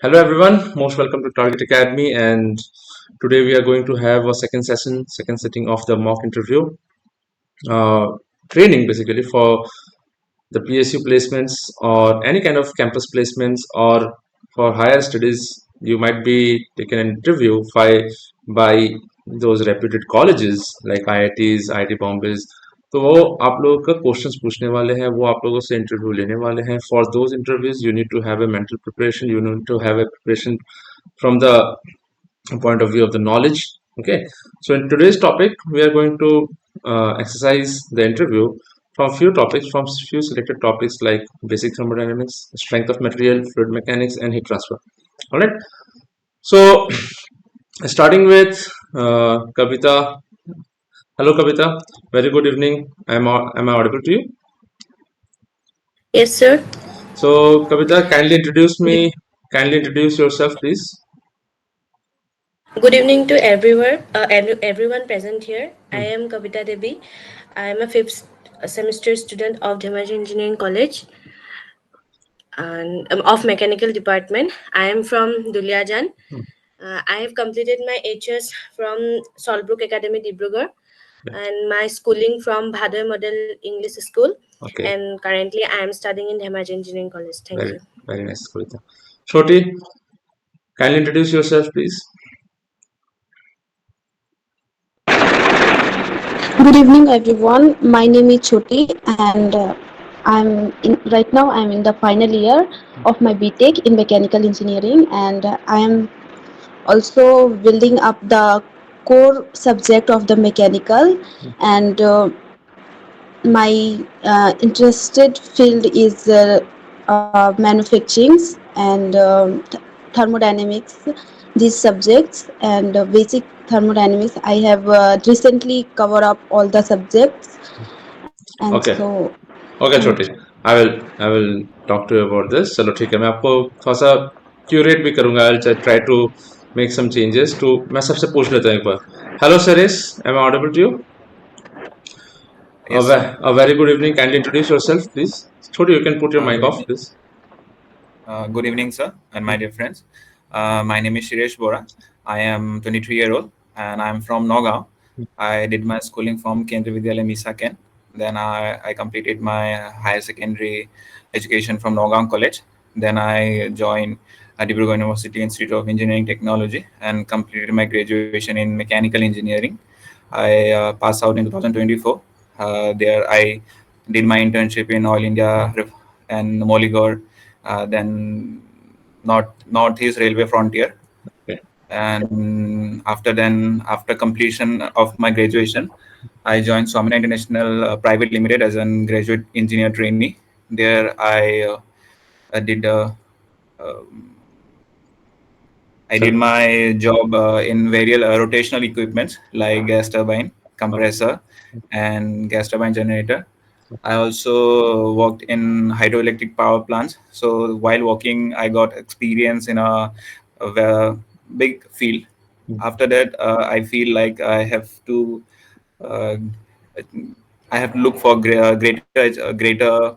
Hello everyone, most welcome to Target Academy, and today we are going to have a second sitting of the mock interview uh, training basically for the PSU placements or any kind of campus placements or for higher studies. You might be taken an interview by those reputed colleges like IITs, IIT Bombays. तो वो आप लोगों का questions पूछने वाले हैं, वो आप लोगों से इंटरव्यू लेने वाले हैं. For those interviews you need to have a mental preparation, you need to have a preparation from the point of view of the knowledge. Okay, so in today's topic we are going to exercise the interview from few selected topics like basic thermodynamics, strength of material, fluid mechanics, and heat transfer. All right, so starting with Kavita. Hello Kavita, very good evening. Am I audible to you? Yes, sir. So Kavita, Good, kindly introduce yourself please. good evening to everyone present here. I am Kavita Devi. I am a fifth semester student of Dhemaji Engineering College and of Mechanical Department. I am from Duliajan. I have completed my HS from Solbrook Academy, Dibrugarh, and my schooling from Bhadoy Model English School. Okay, And currently, I am studying in Dhemaji Engineering College. Thank very you. very nice Kavita. Shoti, kindly introduce yourself please. Good evening, everyone. My name is Choti, and right now I'm in the final year of my BTech in mechanical engineering, and I am also building up the core subject of the mechanical, and my interested field is manufacturing and thermodynamics, these subjects, and basic thermodynamics. I have recently covered up all the subjects, and okay so okay thank छोटे. you. I will talk to you about this. चलो ठीक है, मैं आपको थोड़ा सा curate भी करूंगा. I try to make some changes to. मैं सबसे पूछ लेता हूँ एक बार. Hello sirs, am I audible to you? Yes, sir. A very good evening. Kindly introduce yourself please. छोटे, you can put your Good mic off evening. please. Good evening, sir, and my dear friends. My name is Shiresh Bora. I am 23-year-old, and I'm from Nagaon. I did my schooling from Kendriya Vidyalaya Misaken. Then I completed my higher secondary education from Nagaon College. Then I joined Dibrugarh University Institute of Engineering Technology and completed my graduation in mechanical engineering. I passed out in 2024. There I did my internship in Oil India and Moligor, then Northeast Railway Frontier. Okay. And after completion of my graduation, I joined Swamina International Private Limited as a graduate engineer trainee. There uh, I did my job in various rotational equipments like gas turbine, Okay. compressor, and gas turbine generator. I also worked in hydroelectric power plants. So while working, I got experience in a big field. After that, I feel like uh, I have to look for greater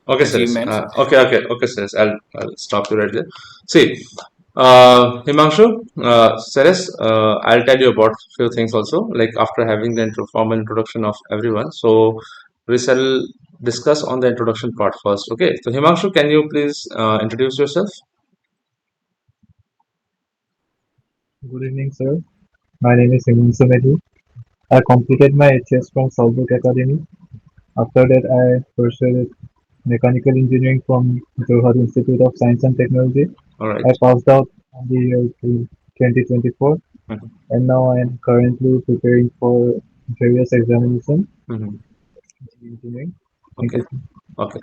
Okay, Suresh. achievements. Okay, Suresh. I'll stop you right there. See, Himanshu, Suresh, I'll tell you about few things also. Like after having the formal introduction of everyone, so we shall discuss on the introduction part first. Okay. So Himanshu, can you please introduce yourself? Good evening, sir. My name is Himanshu Medhi. I completed my HS from Southbrook Academy. After that, I pursued mechanical engineering from Johar Institute of Science and Technology. All right. I passed out on the year 2024, Mhm, and now I am currently preparing for various examinations mhm. in engineering. Thank Okay. you. Okay.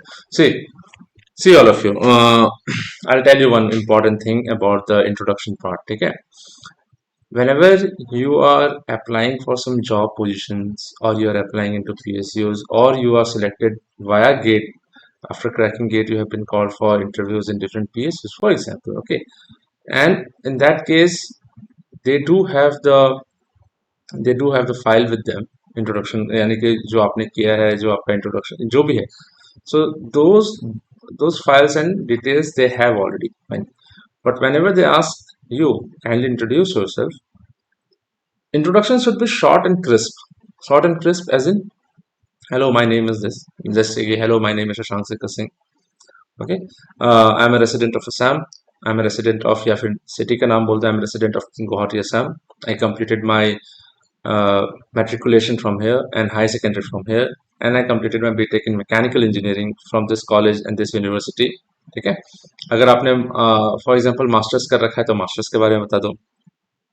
See all of you. I'll tell you one important thing about the introduction part. Okay. Whenever you are applying for some job positions or you are applying into PSUs or you are selected via gate, after cracking gate you have been called for interviews in different PSUs for example. Okay, and in that case they do have the file with them, introduction यानी कि जो आपने किया है, जो आपका introduction जो भी है, so those files and details they have already. Fine. But whenever they ask you, kindly introduce yourself. Introduction should be short and crisp. Short and crisp as in, hello, my name is this. Just say, hello, my name is Shashank Sekhar Singh. Okay, I'm a resident of Assam. I'm a resident of, या फिर city का नाम बोलते हैं, I'm a resident of Guwahati, Assam. I completed my matriculation from here and high secondary from here, and I completed my BTech in mechanical engineering from this college and this university. ठीक है, अगर आपने for example masters कर रखा है तो masters के बारे में बता दो.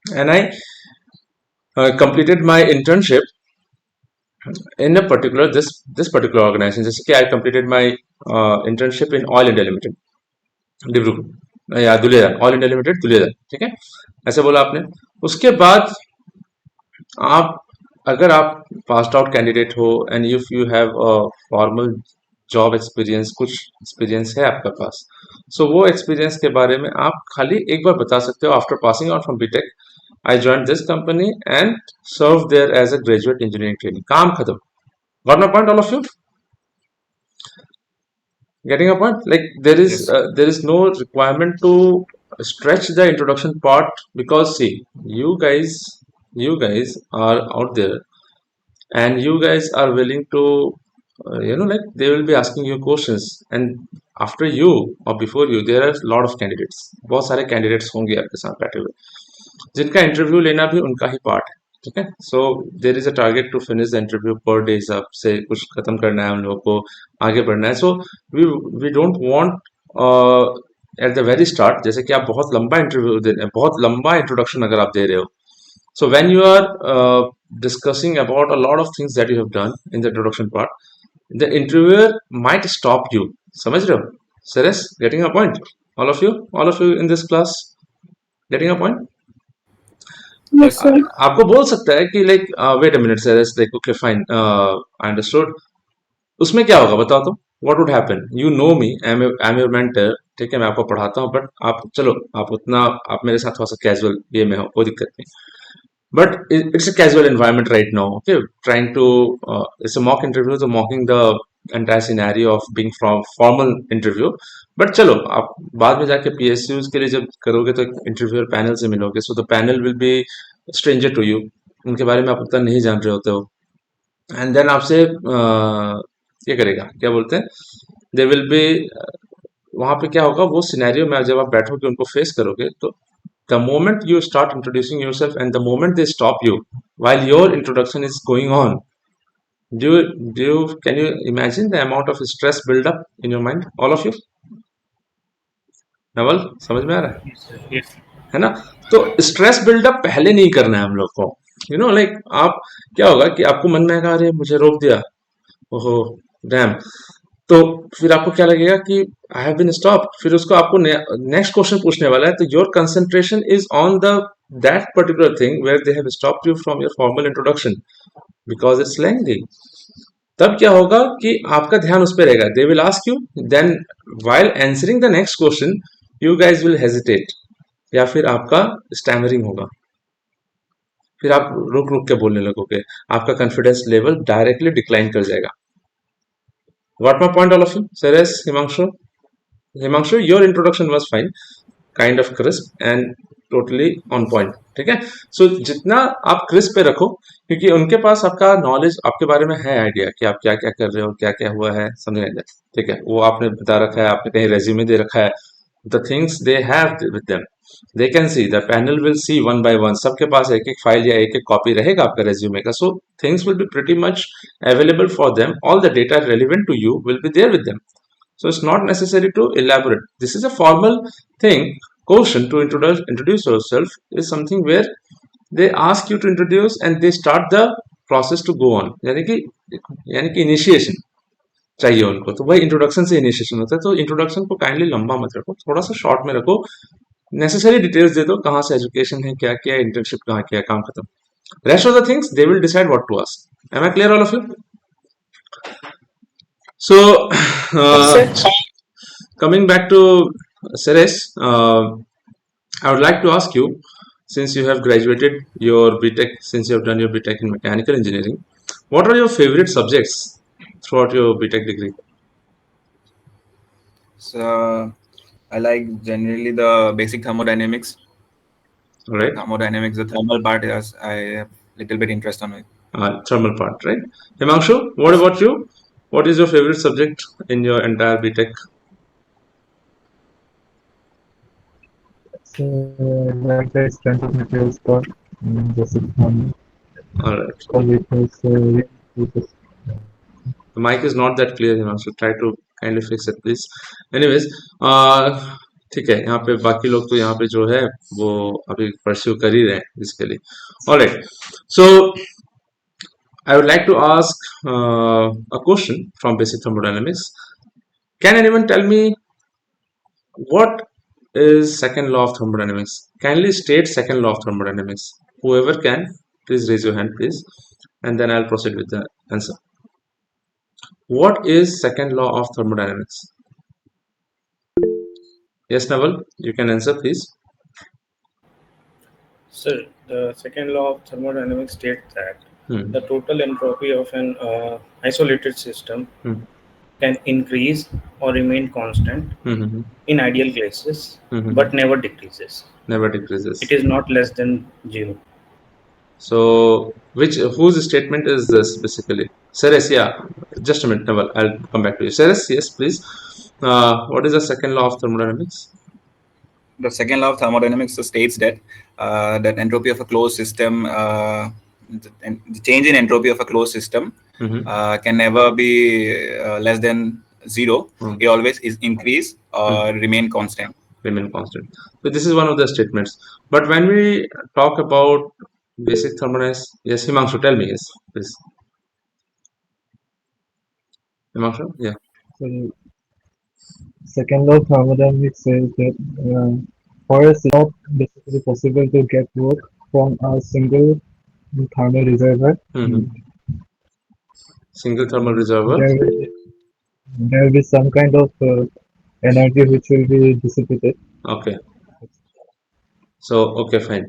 And I completed my internship in a particular this particular organization. जैसे कि I completed my internship in Oil India Limited, Dibrugarh या Dulera, all India limited Dulera. ठीक है, ऐसे बोला आपने. उसके बाद आप, अगर आप पास्ड आउट कैंडिडेट हो and if you have a formal job experience, कुछ एक्सपीरियंस है आपके पास, सो वो एक्सपीरियंस के बारे में आप खाली एक बार बता सकते हो. After passing out from BTech I join this company and serve there as a graduate engineering training. काम खत्म. Got my point all of you? Getting a point? Like Yes. there is no requirement to stretch the introduction part, because see, you guys are out there and you guys are willing to like they will be asking you questions, and after you or before you there are a lot of candidates. बहुत सारे candidates होंगे आपके साथ बैठे हुए, जिनका interview लेना भी उनका ही पार्ट है. ठीक है, so there is a target to finish the interview per day हिसाब से कुछ खत्म करना है, उन लोगों को आगे बढ़ना है. So we don't want at the very start, जैसे कि आप बहुत लंबा इंटरव्यू दे रहे हैं, बहुत लंबा इंट्रोडक्शन अगर आप दे रहे हो, so when you are discussing about a lot of things that you have done in the introduction part, the interviewer might stop you. समझ रहे हो? Suresh, getting a point? All of you in this class getting a point? Yes, sir. आपको बोल सकता है कि like wait a minute sir, like okay fine, I understood. उसमें क्या होगा बताओ तो? What would happen? You know me, I am your mentor. ठीक है, मैं आपको पढ़ाता हूँ, बट आप चलो, आप उतना, आप मेरे साथ थोड़ा सा कैजुअल वे में हो, कोई दिक्कत नहीं. But it's a casual environment right now. Okay, trying to, it's a mock interview, तो mocking the entire scenario of being from formal interview. But चलो, आप बाद में जाके पीएसयूज के लिए जब करोगे तो इंटरव्यूअर पैनल से मिलोगे, so the panel will be stranger to you, उनके बारे में आप उतना नहीं जान रहे होते हो. एंड देन आपसे ये करेगा, क्या बोलते हैं, दे विल बी, वहां पे क्या होगा, वो सिनेरियो में जब आप बैठोगे उनको फेस करोगे, तो the moment you start introducing yourself and the moment they stop you while your introduction is going on, can you imagine the amount of stress build up in your mind, all of you? Naval, समझ में आ रहा है? Yes. है ना? तो stress buildup पहले नहीं करना है हम लोग को. यू नो लाइक, आप क्या होगा कि आपको मन में आएगा, अरे मुझे रोक दिया, ओहो डैम, तो फिर आपको क्या लगेगा कि आई हैव बीन स्टॉप. फिर उसको आपको नेक्स्ट क्वेश्चन पूछने वाला है, तो your concentration is on the that particular thing where they have stopped you from your formal introduction, because it's lengthy. तब क्या होगा कि आपका ध्यान उस पर रहेगा. They will ask you, then while answering the next question you guys will hesitate, या फिर आपका स्टैमरिंग होगा, फिर आप रुक रुक के बोलने लगोगे, आपका कॉन्फिडेंस लेवल डायरेक्टली डिक्लाइन कर जाएगा. Got my point, all of you? Suresh, Himanshu, your introduction was fine, kind of crisp and totally on point. ठीक है, सो जितना आप क्रिस्प पे रखो, क्योंकि उनके पास आपका नॉलेज आपके बारे में है, आइडिया कि आप क्या क्या कर रहे हो, क्या क्या हुआ है, समझ नहीं. ठीक है, वो आपने बता रखा है, आपने कहीं रेज्यूमे दे रखा है, the things they have with them, they can see, the panel will see one by one. सबके पास एक एक फाइल या एक एक कॉपी रहेगा आपका रेज्यूमे का, so things will be pretty much available for them. All the data relevant to you will be there with them, so it's not necessary to elaborate. This is a formal thing. Question to introduce yourself is something where they ask you to introduce and they start the process to go on. यानी कि initiation चाहिए उनको, तो वही introduction से initiation होता है. तो इंट्रोडक्शन को काइंडली लंबा मत रखो, थोड़ा सा शॉर्ट में रखो. नेसेसरी डिटेल्स दे दो, कहाँ से एजुकेशन है, क्या किया, इंटर्नशिप कहाँ किया, काम खत्म. Rest of the things they will decide what to ask. Am I clear, all of you? So, coming back to Suresh, I would like to ask you, since you have graduated your BTech, since you have done your BTech in mechanical engineering, what are your favorite subjects throughout your BTech degree? So I like generally the basic thermodynamics. All right. Thermodynamics, the thermal part is I have little bit interest on it. Thermal part, right? Himanshu, what Yes. about you? What is your favorite subject in your entire BTech? So I like the strength of materials part in basic economy All right. because it was really focused. The mic is not that clear, Himanshu. Try to kindly fix it, please. Anyways, ठीक है, यहाँ पे बाकी लोग तो यहाँ पे जो है वो अभी परस्यू कर ही रहे हैं इसके लिए. All right. So I would like to ask a question from basic thermodynamics. Can anyone tell me what is second law of thermodynamics? Kindly state second law of thermodynamics. Whoever can, please raise your hand, please, and then I'll proceed with the answer. What is second law of thermodynamics? Yes, Naval, you can answer, please. Sir, the second law of thermodynamics states that Hmm. the total entropy of an isolated system Hmm. can increase or remain constant Hmm. in ideal cases, Hmm. but never decreases. Never decreases. It is not less than 0. So, whose statement is this basically? Ceres, yeah. Just a minute, Naval. I'll come back to you. Ceres, yes, please. What is the second law of thermodynamics? The second law of thermodynamics states that that entropy of a closed system, the change in entropy of a closed system Mhm. can never be less than 0. Hmm. It always is increase or remain constant. Remain constant. So this is one of the statements. But when we talk about basic thermodynamics, yes, Himanshu, tell me, yes, please. Himanshu, yeah. So second law of thermodynamics says that for us it's not basically possible to get work from a single thermal reservoir. Mhm. Single thermal reservoir. There will be some kind of energy which will be dissipated. Okay. So, okay, fine.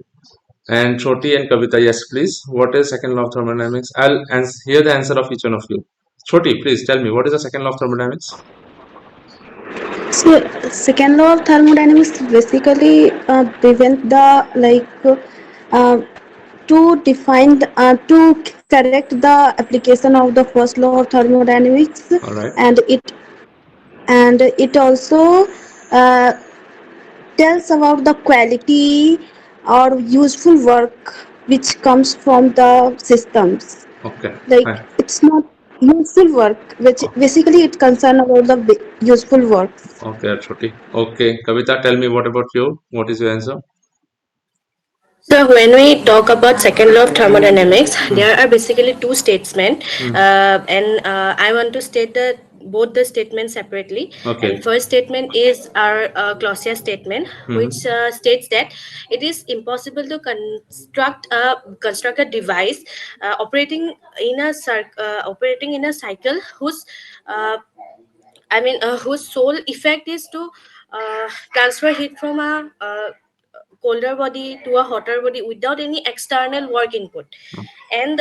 And Choti and Kavita, yes, please. What is second law of thermodynamics? I'll hear the answer of each one of you. Choti, please tell me, what is the second law of thermodynamics? So second law of thermodynamics basically prevent the uh, to define to correct the application of the first law of thermodynamics. All right. And it also uh, tells about the quality or useful work which comes from the systems. Okay. Like Fine. it's not useful work, which basically it concern about the useful works. Okay, Choti. Okay, Kavita, tell me, what about you? What is your answer? So when we talk about second law of thermodynamics, there are basically two statements, and I want to state both the statements separately. Okay. And first statement is our Clausius statement, which states that it is impossible to construct a device operating in a cycle whose whose sole effect is to transfer heat from a colder body to a hotter body without any external work input. And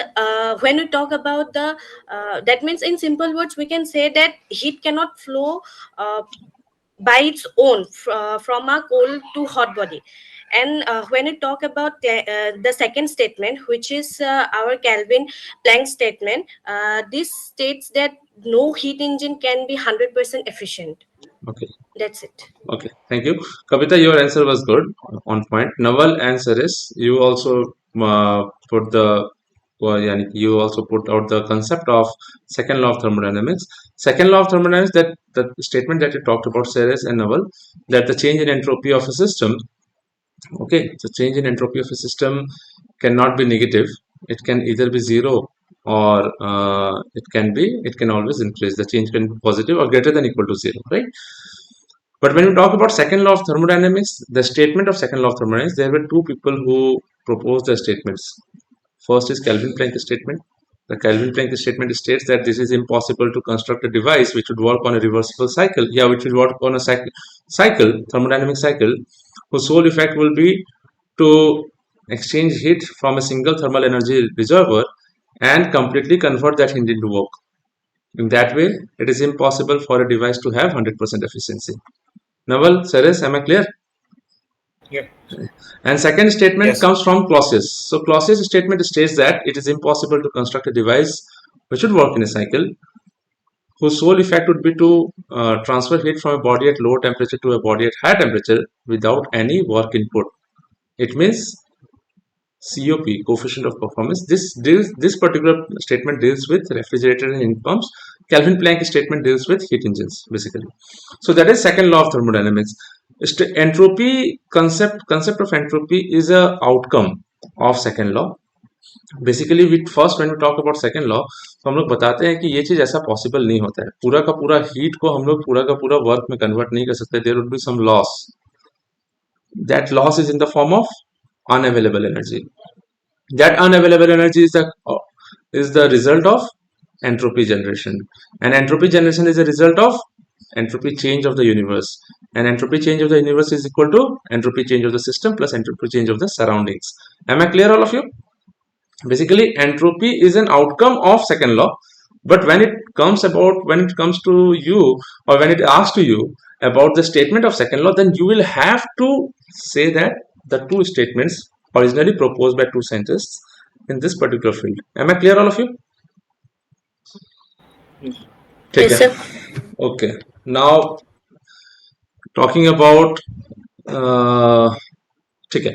when we talk about that means in simple words we can say that heat cannot flow by its own from a cold to hot body. And when we talk about the second statement, which is our Kelvin Planck statement, this states that no heat engine can be 100% efficient. Okay. That's it. Okay, thank you. Kavita, your answer was good, on point. Naval and Saris, you also you also put out the concept of second law of thermodynamics. Second law of thermodynamics, that the statement that you talked about, Saris and Naval, that the change in entropy of a system, okay, the change in entropy of a system cannot be negative. It can either be zero or it can always increase. The change can be positive or greater than equal to zero, right? But when we talk about second law of thermodynamics, the statement of second law of thermodynamics, there were two people who proposed the statements. First is Kelvin Planck statement. The Kelvin Planck statement states that this is impossible to construct a device which would work on a reversible cycle. Yeah, which will work on a thermodynamic cycle, whose sole effect will be to exchange heat from a single thermal energy reservoir and completely convert that heat into work. In that way, it is impossible for a device to have 100% efficiency. Naval, Ceres, am I clear? Yeah. And second statement Yes. comes from Clausius. So Clausius statement states that it is impossible to construct a device which would work in a cycle whose sole effect would be to transfer heat from a body at low temperature to a body at high temperature without any work input. It means COP, coefficient of performance. This particular statement deals with refrigerator and heat pumps. Kelvin Planck statement deals with heat engines, basically. So that is second law of thermodynamics. Entropy concept of entropy is a outcome of second law. Basically we first when we talk about second law तो हम लोग बताते हैं कि ये चीज ऐसा possible नहीं होता है, पूरा का पूरा हीट को हम लोग पूरा का पूरा वर्क में कन्वर्ट नहीं कर सकते. There would be some loss. That loss is in the form of unavailable energy. That unavailable energy is the result of entropy generation, and entropy generation is a result of entropy change of the universe, and entropy change of the universe is equal to entropy change of the system plus entropy change of the surroundings. Am I clear, all of you? Basically entropy is an outcome of second law, but when it comes to you, or when it asks to you about the statement of second law, then you will have to say that the two statements originally proposed by two scientists in this particular field. Am I clear, all of you? Yes. ठीक Yes, है. sir. Okay, now talking about ठीक है,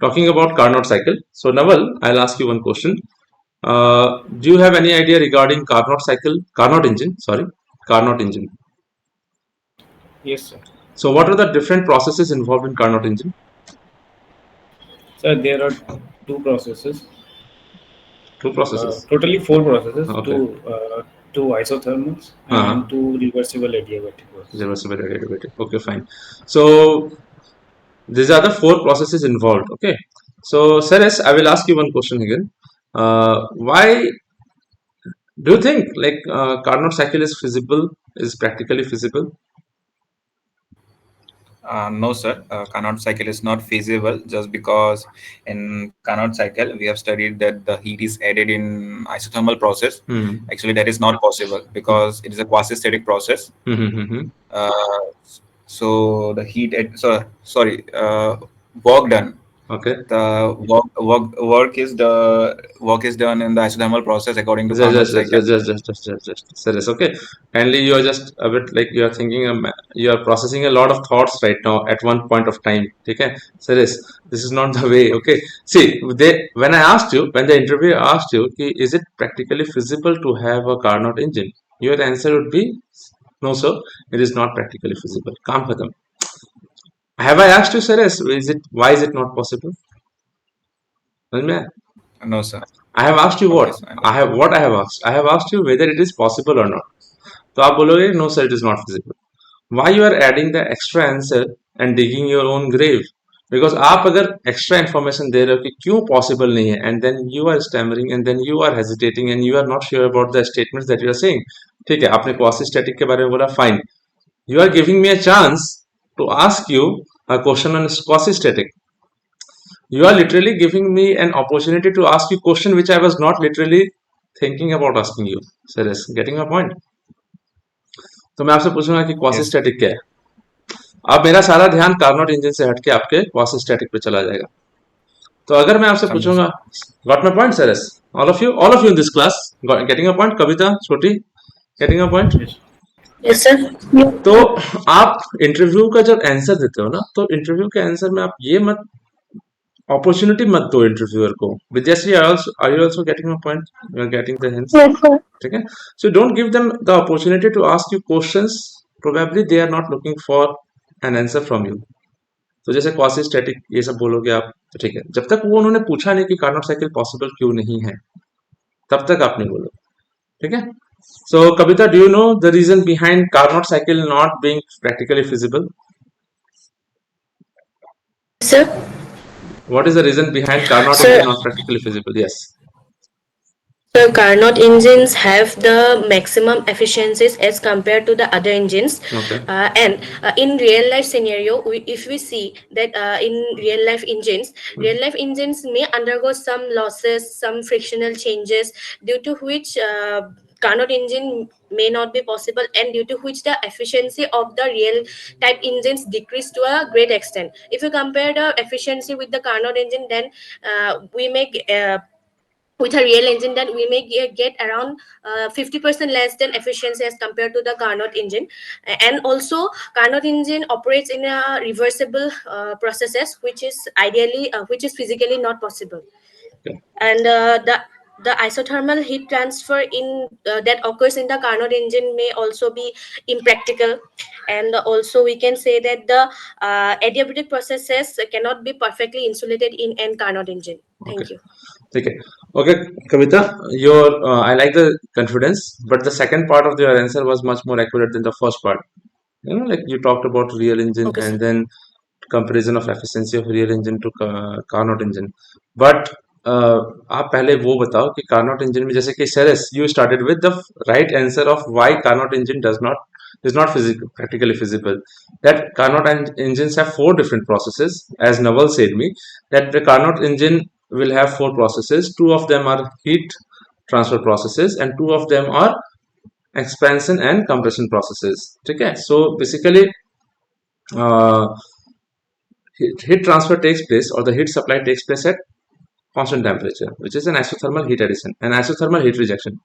talking about Carnot cycle. So Naval, I'll ask you one question. Do you have any idea regarding Carnot cycle, Carnot engine? Sorry, Carnot engine. Yes, sir. So what are the different processes involved in Carnot engine? Sir, there are two processes. Two processes. Totally four processes. Okay. Two isothermals and two reversible adiabatic processes. Reversible adiabatic. Okay, fine. So these are the four processes involved. Okay. So Ceres, I will ask you one question again. Why do you think like Carnot cycle is feasible? Is practically feasible? No, sir. Carnot cycle is not feasible just because in Carnot cycle we have studied that the heat is added in isothermal process. Actually, that is not possible because it is a quasi-static process. So the heat, work done. Okay. The work is done in the isothermal process according to Carnot cycle. Just Ceres, okay. Kindly, you are just a bit like you are thinking, you are processing a lot of thoughts right now at one point of time. Okay, Ceres, this is not the way. Okay, see, when the interviewer asked you, is it practically feasible to have a Carnot engine? Your answer would be no, sir. It is not practically feasible. Kaam khatam. Have I asked you, Ceres, why is it not possible? No, sir. I have asked you what? Okay, I have asked. I have asked you whether it is possible or not. तो आप बोलोगे no sir, it is not feasible. Why you are adding the extra answer and digging your own grave? Because आप अगर extra information दे रहे हो कि क्यों possible नहीं है, and then you are stammering and then you are hesitating and you are not sure about the statements that you are saying. ठीक है, आपने quasi-static के बारे में बोला, fine. You are giving me a chance to ask you a question on quasi-static. You are literally giving me an opportunity to ask you a question which I was not literally thinking about asking you. Ceres, getting my point? तो मैं आपसे पूछूंगा कि quasi static क्या है. अब मेरा सारा ध्यान कार्नोट इंजन से हटके आपके क्वासी स्टैटिक पे चला जाएगा. तो अगर मैं आपसे पूछूंगा, got my point Ceres? All of you in this class getting a point? कविता, छोटी, getting a point? Yes, sir. तो आप इंटरव्यू का जब आंसर देते हो ना, तो इंटरव्यू के आंसर में आप ये मत अपॉर्चुनिटी मत दो इंटरव्यूअर को. Vidyashree, are you also getting my point? You are getting the hints? Yes, sir. ठीक है. So don't give them the opportunity to ask you questions. Probably they are not looking for an answer from you. तो जैसे quasi static ये सब बोलोगे आप, तो ठीक है, जब तक वो उन्होंने पूछा नहीं कि कार्नोट साइकिल पॉसिबल क्यों नहीं है, तब तक आप नहीं बोलो. ठीक है. So Kavita, do you know the reason behind Carnot cycle not being practically feasible? Sir. What is the reason behind Carnot Sir, engine not practically feasible? Yes. So Carnot engines have the maximum efficiencies as compared to the other engines. Okay. And in real life scenario, if we see that in real life engines may undergo some losses, some frictional changes, due to which Carnot engine may not be possible, and due to which the efficiency of the real type engines decrease to a great extent. If you compare the efficiency with the Carnot engine, then we may with a real engine, then we may get around 50% less than efficiency as compared to the Carnot engine. And also Carnot engine operates in a reversible processes, which is ideally which is physically not possible. And the isothermal heat transfer in that occurs in the Carnot engine may also be impractical. And also we can say that the adiabatic processes cannot be perfectly insulated in an Carnot engine. Thank you. Okay, Kavita, I like the confidence, but the second part of your answer was much more accurate than the first part. Like you talked about real engine Okay, and then comparison of efficiency of real engine to Carnot engine. But आप पहले वो बताओ कि Carnot engine में जैसे कि Ceres, you started with the right answer of why Carnot engine is not practically feasible. That Carnot engines have 4 different processes, as Naval said me, that the Carnot engine will have 4 processes. 2 of them are heat transfer processes and 2 of them are expansion and compression processes. Okay, so basically heat transfer takes place, or the heat supply takes place at constant temperature, which is an isothermal heat addition and isothermal heat rejection.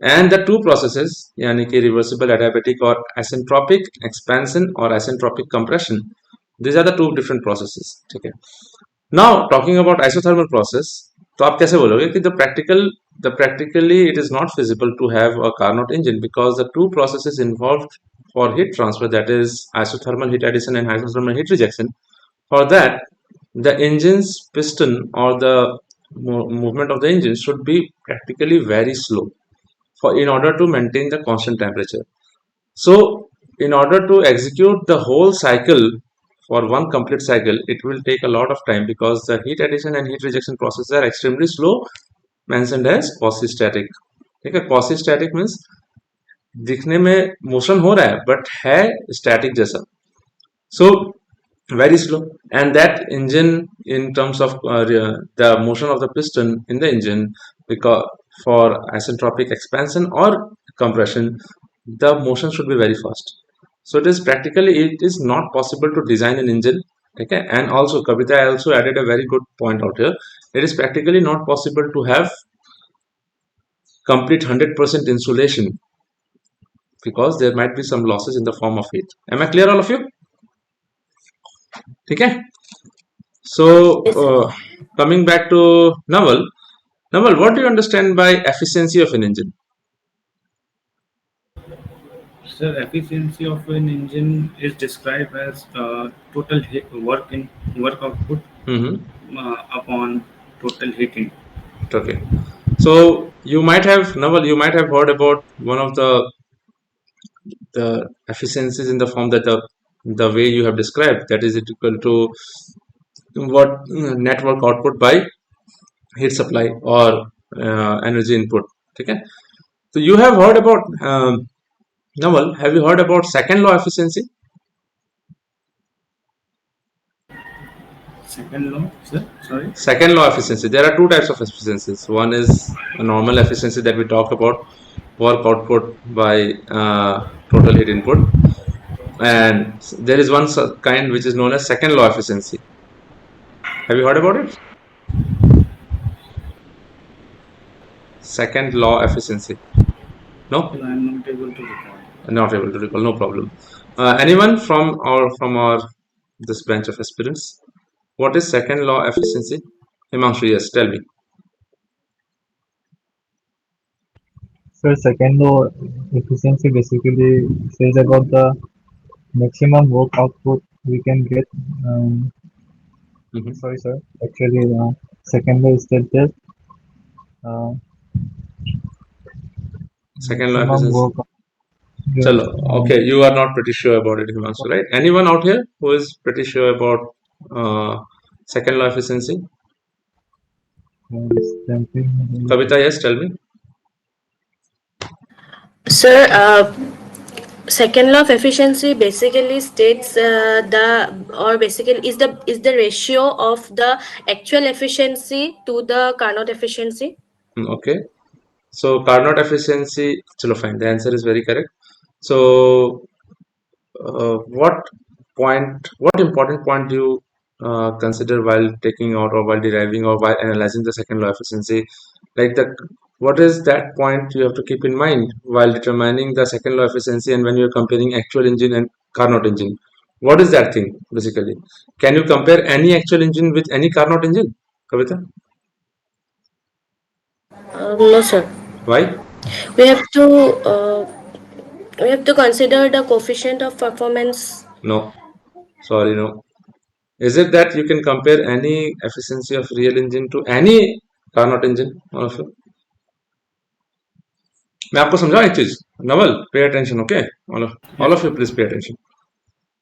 And the 2 processes, yani ki reversible adiabatic or isentropic expansion or isentropic compression, these are the 2 different processes. Okay. Now talking about isothermal process, तो आप कैसे बोलोगे कि the practically it is not feasible to have a Carnot engine because the 2 processes involved for heat transfer, that is isothermal heat addition and isothermal heat rejection. For that, the engine's piston or the movement of the engine should be practically very slow in order to maintain the constant temperature. So in order to execute the whole cycle for one complete cycle, it will take a lot of time because the heat addition and heat rejection processes are extremely slow, mentioned as quasi-static. ठीक है, quasi-static means दिखने में motion हो रहा है but है static जैसा. So very slow, and that engine in terms of the motion of the piston in the engine, because for isentropic expansion or compression, the motion should be very fast. So it is not possible to design an engine. Okay, and also Kavita also added a very good point out here. It is practically not possible to have complete 100% insulation because there might be some losses in the form of heat. Am I clear, all of you? Okay. So coming back to Naval, what do you understand by efficiency of an engine? Sir, efficiency of an engine is described as total work output upon total heat input. Okay. So you might have heard about one of the efficiencies in the form that the way you have described, that is equal to what network output by heat supply or energy input. Okay. So you have heard about Naval, have you heard about second law efficiency? Second law, sir? Sorry? Second law efficiency. There are 2 types of efficiencies. One is a normal efficiency that we talk about, work output by total heat input. And there is one kind which is known as second law efficiency. Have you heard about it? Second law efficiency. No? I am not able to recall. Not able to recall, no problem. Anyone from this bench of aspirants? What is second law efficiency? Himanshu, yes, tell me. So second law efficiency basically says about the maximum work output we can get. Sorry, sir. Actually, second law states that second law maximum efficiency. work. Chalo, okay, you are not pretty sure about it, Himanshu, right? Anyone out here who is pretty sure about second law efficiency? Kavita, yes, tell me. Sir, second law of efficiency basically states is the ratio of the actual efficiency to the Carnot efficiency. Okay. So Carnot efficiency, chalo fine, the answer is very correct. So what important point do you consider while taking out or while deriving or while analyzing the second law efficiency? Like what is that point you have to keep in mind while determining the second law efficiency and when you're comparing actual engine and Carnot engine? What is that thing basically? Can you compare any actual engine with any Carnot engine, Kavita? No, sir. Why? We have to consider the coefficient of performance. No, sorry, no. Is it that you can compare any efficiency of real engine to any Carnot engine? All of you. मैं आपको समझाऊं एक चीज, Naval, pay attention, okay, all of you please pay attention.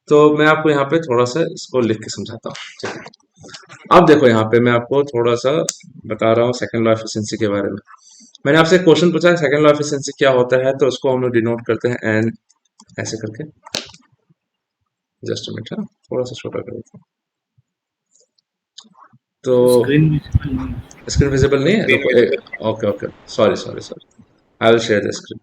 तो मैं आपको यहाँ पे थोड़ा सा इसको लिख के समझाता हूँ. ठीक है, अब देखो यहाँ पे मैं आपको थोड़ा सा बता रहा हूँ सेकंड लॉ एफिशिएंसी के बारे में. मैंने आपसे एक क्वेश्चन पूछा सेकंड लॉ एफिशिएंसी क्या होता है, तो उसको हम लोग डिनोट करते हैं एन ऐसे करके. जस्ट मिनट, थोड़ा सा छोटा कर देता हूँ. तो स्क्रीन विजिबल नहीं है. Okay okay, sorry sorry sorry, I will share the screen.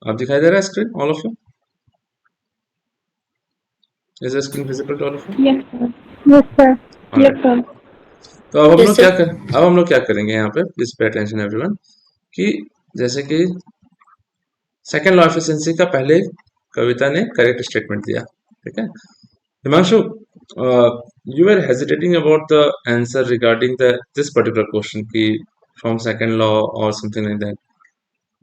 अब दिखाई दे रहा है screen all of you? Is the screen visible to all of you? Yes, sir. Yes, sir. Yes, sir. तो अब Yes, sir. हम लोग क्या करेंगे यहाँ पे, प्लीज पे अटेंशन एवरीवन, कि जैसे कि सेकंड लॉ एफिशिएंसी का पहले कविता ने करेक्ट स्टेटमेंट दिया. ठीक है, Himanshu, you were hesitating about the answer regarding this particular question की from second law or something like that.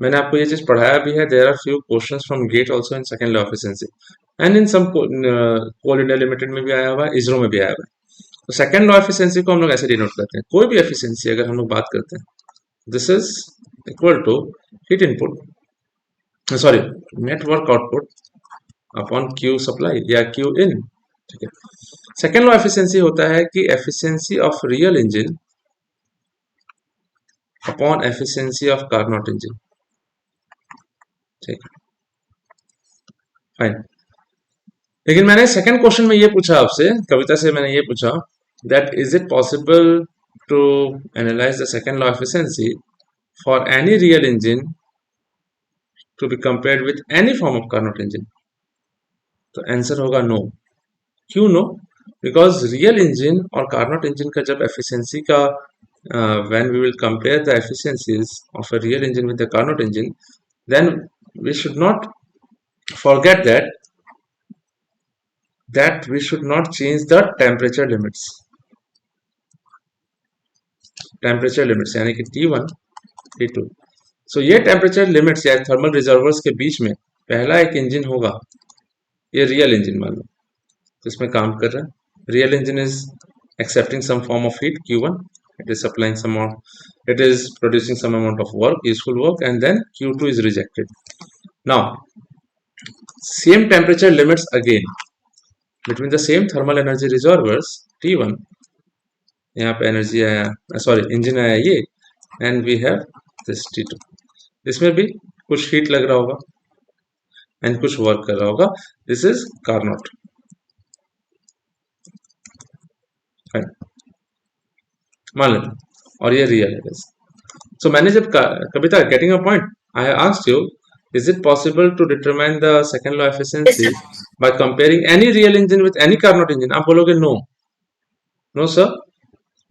मैंने आपको ये चीज पढ़ाया भी है. There are few questions from GATE also in second law efficiency and in some Coal India Limited में भी आया हुआ है, ISRO में भी आया हुआ है. तो सेकंड लॉ एफिशिएंसी को हम लोग ऐसे डिनोट करते हैं. कोई भी एफिशिएंसी अगर हम लोग बात करते हैं, this is equal to heat input, sorry, net work output upon Q supply या क्यू इन. ठीक है, सेकेंड लॉ एफिशिएंसी होता है कि efficiency of real engine upon efficiency of Carnot engine. ठीक है, फाइन. लेकिन मैंने सेकंड क्वेश्चन में ये पूछा आपसे, कविता से मैंने ये पूछा that is it possible to analyse the second law efficiency for any real engine to be compared with any form of Carnot engine. तो आंसर होगा नो. क्यों नो? बिकॉज रियल इंजन और कार्नोट इंजन का जब efficiency का when we will compare the efficiencies of a real engine with the Carnot engine, then we should not forget that we should not change the temperature limits. Temperature limits यानी कि T1, T2. So ये temperature limits या thermal reservoirs के बीच में पहला एक engine होगा, ये रियल इंजन मान लो, तो इसमें काम कर रहा है. Real engine is accepting some form of heat Q1, it is supplying some amount, it is producing some amount of work, useful work, and then Q2 is rejected. Now same temperature limits again between the same thermal energy reservoirs T1, यहाँ पे energy आया, sorry engine आया ये, and we have this T2. इसमें भी कुछ heat लग रहा होगा एंड कुछ वर्क कर रहा होगा. This is Carnot. मान लेते, और ये रियल है. सो मैंने जब Kavita getting a point, I have asked you is it possible to determine the second law efficiency by comparing any real engine with any Carnot engine? आप बोलोगे no. No sir,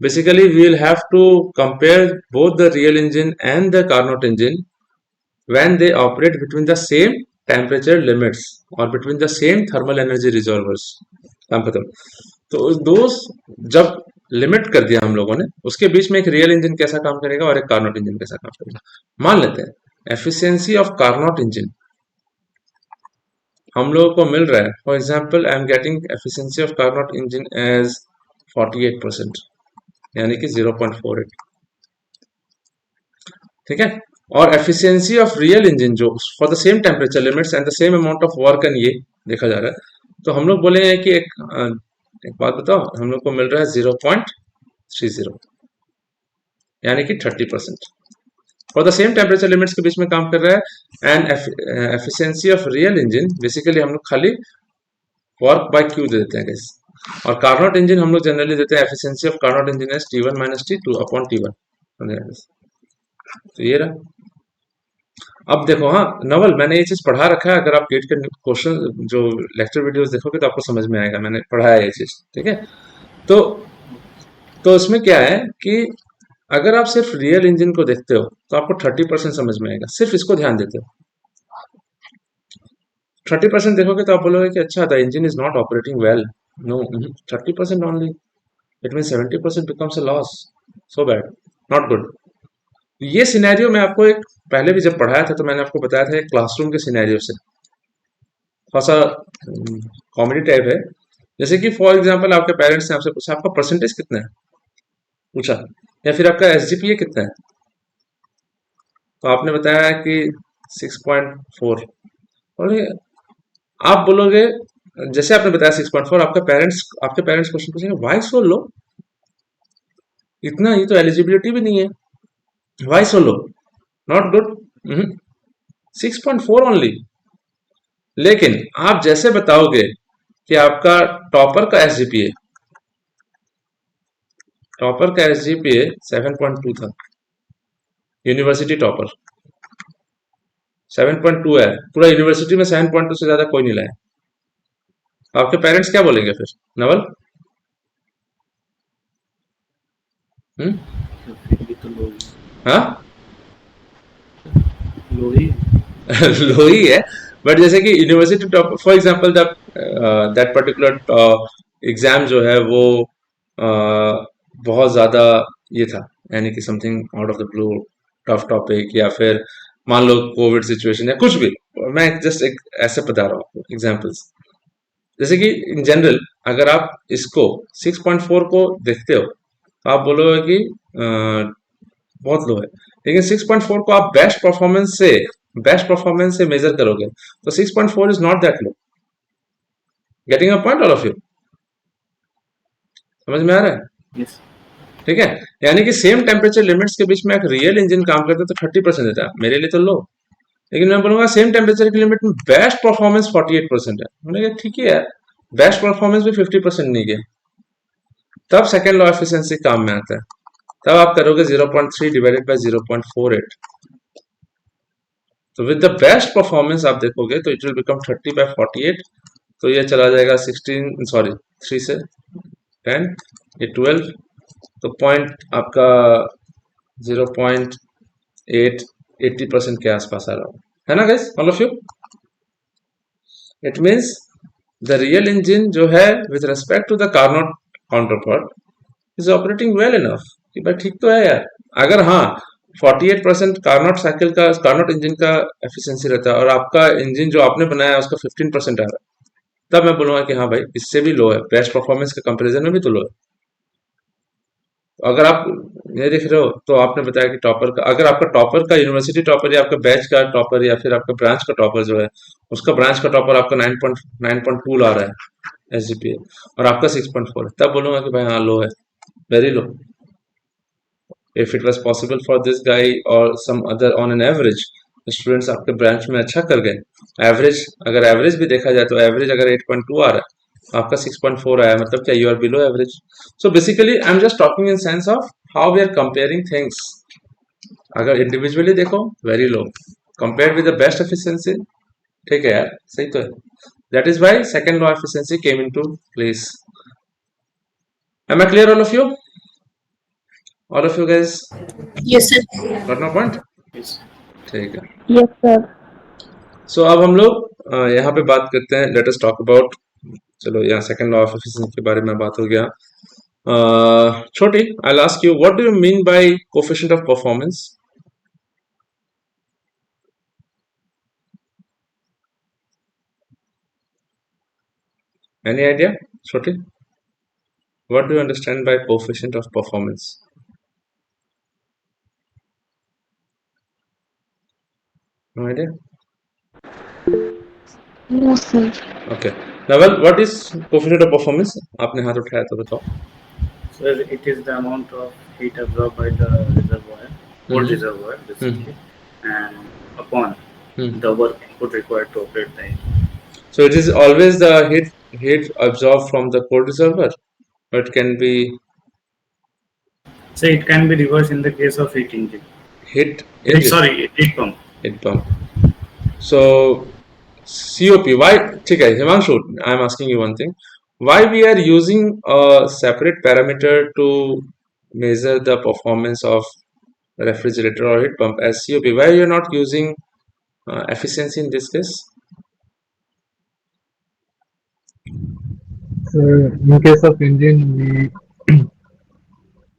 basically we will have to compare both the real engine and the Carnot engine when they operate between the same temperature limits or between the same thermal energy reservoirs. काम खत्म. तो दो जब limit कर दिया हम लोगों ने, उसके बीच में एक रियल इंजन कैसा काम करेगा और एक कार्नोट इंजन कैसा काम करेगा. मान लेते हैं एफिशिएंसी ऑफ कार्नोट इंजन हम लोगों को मिल रहा है, for example I am getting efficiency of Carnot engine as 48%, यानी कि 0.48. ठीक है, और एफिशिएंसी ऑफ रियल इंजन जो for the same temperature limits and the same amount of work and ये देखा जा रहा है, तो हम लोग बोले हैं कि एक बात बताओ, हम लोग को मिल रहा है 0.30, यानी कि 30%. For the same temperature limits के बीच में काम कर रहा है. And efficiency of real engine basically हम लोग खाली वर्क बाय क्यू दे देते हैं गाइस. और कार्नोट इंजन हम लोग जनरली देते हैं efficiency of Carnot engine as T1 minus T2 upon T1। तो ये रहा। अब देखो, हाँ नवल, मैंने ये चीज पढ़ा रखा है, अगर आप गेट के क्वेश्चन जो लेक्चर वीडियोस देखोगे तो आपको समझ में आएगा, मैंने पढ़ाया ये चीज, ठीक है। तो इसमें क्या है कि अगर आप सिर्फ रियल इंजन को देखते हो तो आपको 30% समझ में आएगा, सिर्फ इसको ध्यान देते हो। 30% देखोगे तो आप बोलोगे कि अच्छा, the engine is not operating well. No, 30% only, it mean 70% becomes a loss. So bad, not good. ये सिनेरियो मैं आपको एक पहले भी जब पढ़ाया था तो मैंने आपको बताया था एक क्लासरूम के सिनेरियो से, थोड़ा सा कॉमेडी टाइप है। जैसे कि फॉर एग्जांपल आपके पेरेंट्स ने आपसे पूछा आपका परसेंटेज कितना है, पूछा, या फिर आपका SGPA कितना है, तो आपने बताया कि 6.4। और आप बोलोगे, जैसे आपने बताया 6.4, आपके पेरेंट्स क्वेश्चन पूछेंगे व्हाई सो लो, इतना, ये तो एलिजिबिलिटी भी नहीं है, why so low, not good, 6.4 only. लेकिन आप जैसे बताओगे कि आपका टॉपर का SGPA 7.2 था, यूनिवर्सिटी टॉपर 7.2 है, पूरा यूनिवर्सिटी में 7.2 से ज्यादा कोई नहीं लाया, आपके पेरेंट्स क्या बोलेंगे फिर नवल? हाँ लो ही लो ही है, बट जैसे कि university top, for example that particular exam जो है वो बहुत ज्यादा ये था, यानी कि something out of the blue, tough topic, या फिर मान लो कोविड सिचुएशन या कुछ भी, मैं जस्ट एक ऐसे बता रहा हूँ एग्जांपल्स। जैसे कि इन जनरल अगर आप इसको 6.4 को देखते हो तो आप बोलोगे कि बहुत लो है, लेकिन 6.4 को आप बेस्ट परफॉर्मेंस से मेजर करोगे तो 6.4 is not that low. Getting a point all of you? समझ में आ रहा है? Yes. ठीक है, यानी कि सेम टेम्परेचर लिमिट्स के बीच में एक रियल इंजन काम करता है तो 30% देता है, मेरे लिए तो लो। लेकिन मैं बोलूंगा सेम टेम्परेचर की लिमिट में बेस्ट परफॉर्मेंस 48% है, मैंने कहा ठीक है यार, बेस्ट परफॉर्मेंस भी 50% नहीं गया, तब सेकेंड लॉ एफिशिएंसी काम में आता है। तब आप करोगे 0.3 डिवाइडेड बाय 0.48, तो विद द बेस्ट परफॉर्मेंस आप देखोगे तो इट विल बिकम 30/48, तो ये चला जाएगा 3 से 10, ये 12, तो पॉइंट आपका 0.8 80% के आसपास आ रहा है ना guys, all of you? It means the real engine जो है with respect to the Carnot counterpart is operating well enough, कि भाई ठीक तो है यार। अगर हाँ 48% कार्नोट इंजन का एफिशिएंसी रहता है और आपका इंजन जो आपने बनाया है उसका 15% आ रहा है, तब मैं बोलूंगा कि हाँ भाई इससे भी लो है, बेस्ट परफॉर्मेंस के कंपैरिजन में भी तो लो है। अगर आप ये देख रहे हो तो आपने बताया कि टॉपर का, अगर आपका टॉपर का यूनिवर्सिटी टॉपर या आपका बैच का टॉपर या फिर आपका ब्रांच का टॉपर जो है, उसका ब्रांच का टॉपर आपका 9.2 ला रहा है SGPA और आपका 6.4 है, तब बोलूंगा कि भाई हाँ लो है, very low. If it was possible for this guy or some other on an average, students आपके ब्रांच में अच्छा कर गए, एवरेज, अगर एवरेज भी देखा जाए तो एवरेज अगर 8.2 आ रहा है, आपका 6.4 आया, मतलब क्या, you are below average. So basically I am just talking in sense of how we are comparing things. अगर इंडिविजुअली देखो very low, compare with the best efficiency, ठीक है यार, सही तो है। That is why second law efficiency came into place. Am I clear all of you? All of you guys Yes, sir. Got no point? Yes. ठीक है। Yes, sir. सो अब हम लोग यहाँ पे बात करते हैं, लेट अस टॉक अबाउट, चलो यहाँ सेकंड लॉ ऑफ एफिशिएंसी के बारे में बात हो गया। छोटी, I'll ask you, what do you mean by coefficient of performance? Any idea, Choti? What do you understand by coefficient of performance? No idea? No, sir. Okay. Naval, what is coefficient of performance? आपने हाथ उठाया तो बताओ. So it is the amount of heat absorbed by the reservoir, cold reservoir basically, and upon the work input required to operate the engine. So it is always the heat absorbed from the cold reservoir, or it can be So it can be reversed in the case of heat engine. heat engine, Sorry, heat pump. heat pump. So COP, why? Okay, Himanshu, I'm asking you one thing. Why we are using a separate parameter to measure the performance of refrigerator or heat pump as COP? Why you are not using efficiency in this case? So in case of engine,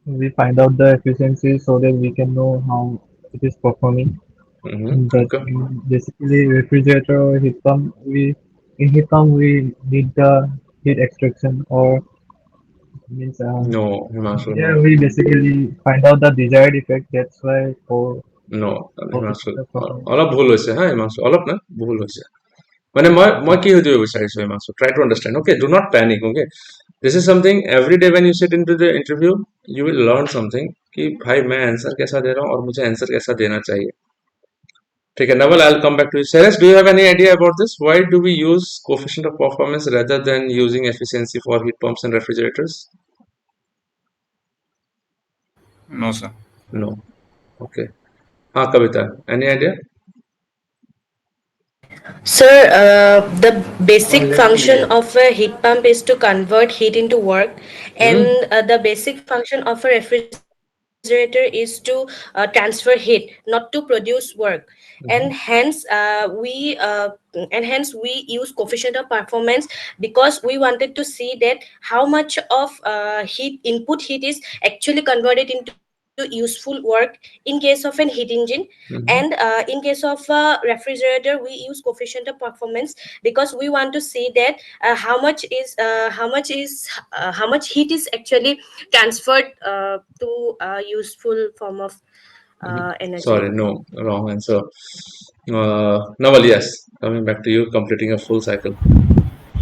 we find out the efficiency so that we can know how it is performing. But Okay. basically, refrigerator or heat pump, in heat pump we need the heat extraction, or means No, Himanshu, yeah, no. we basically find out the desired effect. That's why No, Himanshu coefficient of performance. অলপ ভুল হৈছে হা হিমাংশু অলপ না ভুল হৈছে মানে মই কি হৈ দিব বিচাৰিছো Himanshu try to understand, okay, do not panic, okay, this is something every day when you sit into the interview you will learn something कि भाई मैं आंसर कैसा दे रहा हूँ और मुझे आंसर कैसा देना चाहिए. ठीक है Naval, I'll come back to you. Suresh, do you have any idea about this? Why do we use coefficient of performance rather than using efficiency for heat pumps and refrigerators? No, sir. No. Okay. हाँ Kavita, any idea? Sir, the basic function of a heat pump is to convert heat into work, and the basic function of a refrigerator is to transfer heat, not to produce work. And hence we use coefficient of performance because we wanted to see that how much of input heat is actually converted into useful work in case of an heat engine. And in case of a refrigerator, we use coefficient of performance because we want to see that how much heat is actually transferred to a useful form of energy. Sorry, no, wrong answer. Naval, yes, coming back to you, completing a full cycle.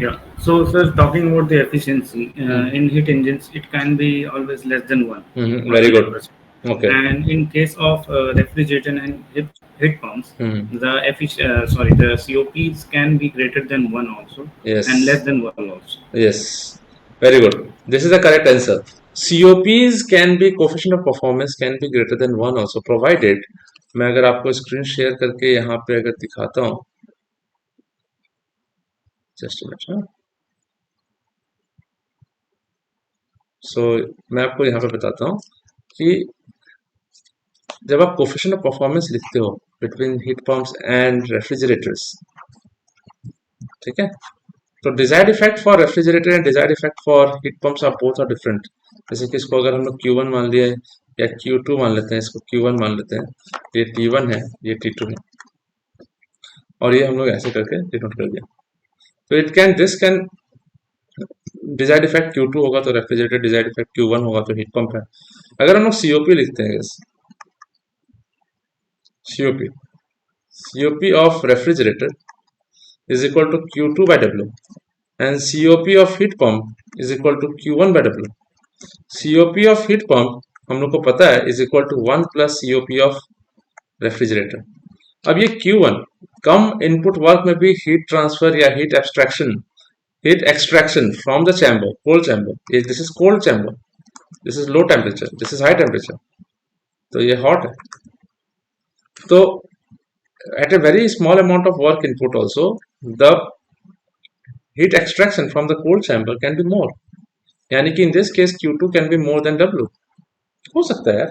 Yeah. So, sir, talking about the efficiency in heat engines, it can be always less than 1. Very good. Okay. And in case of refrigerator and heat pumps, the COPs can be greater than 1 also, Yes. and less than 1 also. Yes, very good. This is the correct answer. COPs can be coefficient of performance can be greater than 1 also, provided मैं अगर आपको screen share करके यहाँ पे अगर दिखाता हूँ, just a minute. सो मैं आपको यहाँ पे बताता हूँ कि जब आप कोफिशिएंट ऑफ परफॉर्मेंस लिखते हो between heat pumps and refrigerators, ठीक है, तो desired effect for refrigerator and desired effect for heat pumps are both are different. जैसे कि इसको अगर हम लोग Q1 मान लिए या Q2 मान लेते हैं, इसको Q1 मान लेते हैं, ये T1 है, ये T2 है, और ये हम लोग ऐसे करके डिनोट कर दिया. तो this can desired effect Q2 होगा तो रेफ्रिजरेटर, डिजायर्ड इफेक्ट Q1 होगा तो हीट पंप है. अगर हम लोग COP लिखते हैं, COP of refrigerator is equal to Q2 by W, and COP of heat pump is equal to Q1 by W. COP of heat pump हम लोग को पता है is equal to 1 plus COP of refrigerator. अब ये Q1 कम input work में भी heat transfer या heat extraction from the chamber, cold chamber. This is cold chamber, this is low temperature, this is high temperature, तो ये hot है. तो at a very small amount of work input also, the heat extraction from the cold chamber can be more. यानी कि in this case Q2 can be more than W. हो सकता है यार,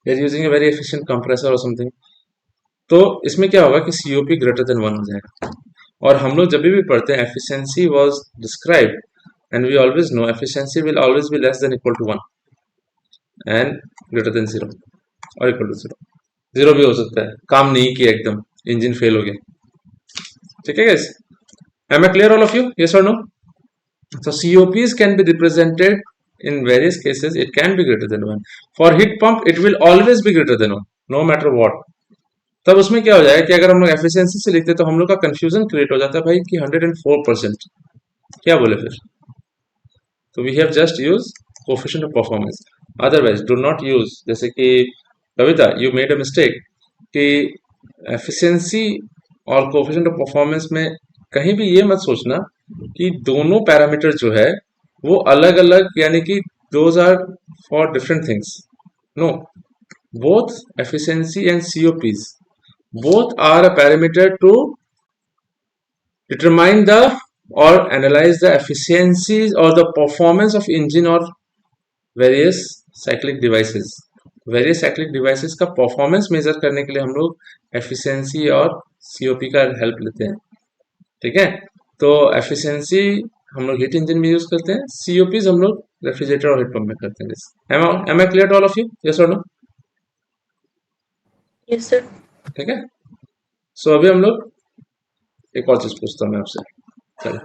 we are using a very efficient compressor or something. तो इसमें क्या होगा कि COP greater than 1 हो जाएगा. और हम लोग जब भी पढ़ते हैं efficiency was described, and we always know efficiency will always be less than equal to 1 and greater than 0 or equal to 0. 0 भी हो सकता है, काम नहीं किया, एकदम इंजन फेल हो गया. ठीक है guys, am I clear all of you? Yes or no? So COPs can be represented in various cases. It can be greater than 1. For heat pump it will always be greater than 1 no matter what. तब उसमें क्या हो जाएगा कि अगर हम लोग efficiency से लिखते तो हम लोग का कंफ्यूजन क्रिएट हो जाता है भाई कि 104%, क्या बोले फिर. तो we have just use coefficient of performance. Otherwise do not use, जैसे कि Kavita you made a mistake कि एफिशिएंसी और कोएफिशिएंट ऑफ परफॉर्मेंस में कहीं भी ये मत सोचना कि दोनों पैरामीटर जो है वो अलग अलग, यानी कि those are for different things. No, both efficiency and COPs both are a parameter to determine the or analyze the efficiencies or the performance of engine or various cyclic devices. Various cyclic devices का performance major करने के लिए हम लोग efficiency और COP का help लेते हैं. ठीक है, तो एफिशिएंसी हम लोग हीट इंजन में यूज करते हैं, सीओपीज हम लोग रेफ्रिजरेटर और हीट पंप में करते हैं. Am I clear to all of you? Yes और नो? Yes, sir. ठीक है, सो अभी हम लोग एक और चीज पूछता हूँ मैं आपसे. चलो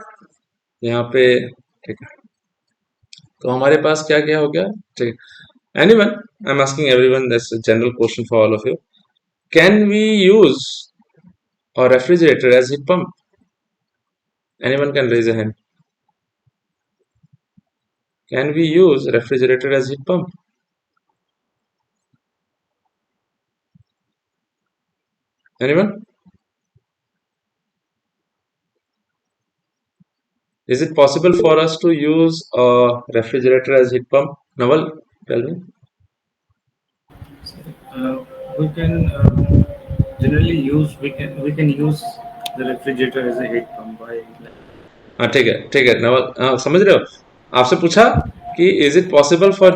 यहाँ पे, ठीक है, तो हमारे पास क्या क्या हो गया. ठीक, anyone, I am asking everyone, that's a general question for all of you. Can we use a refrigerator as heat pump? Anyone can raise a hand. Can we use refrigerator as heat pump? Anyone? Is it possible for us to use a refrigerator as heat pump? Naval, tell me. We can generally use we can use the refrigerator as a heat pump by. हाँ ठीक है नवल, समझ रहे हो? आपसे पूछा कि is it possible for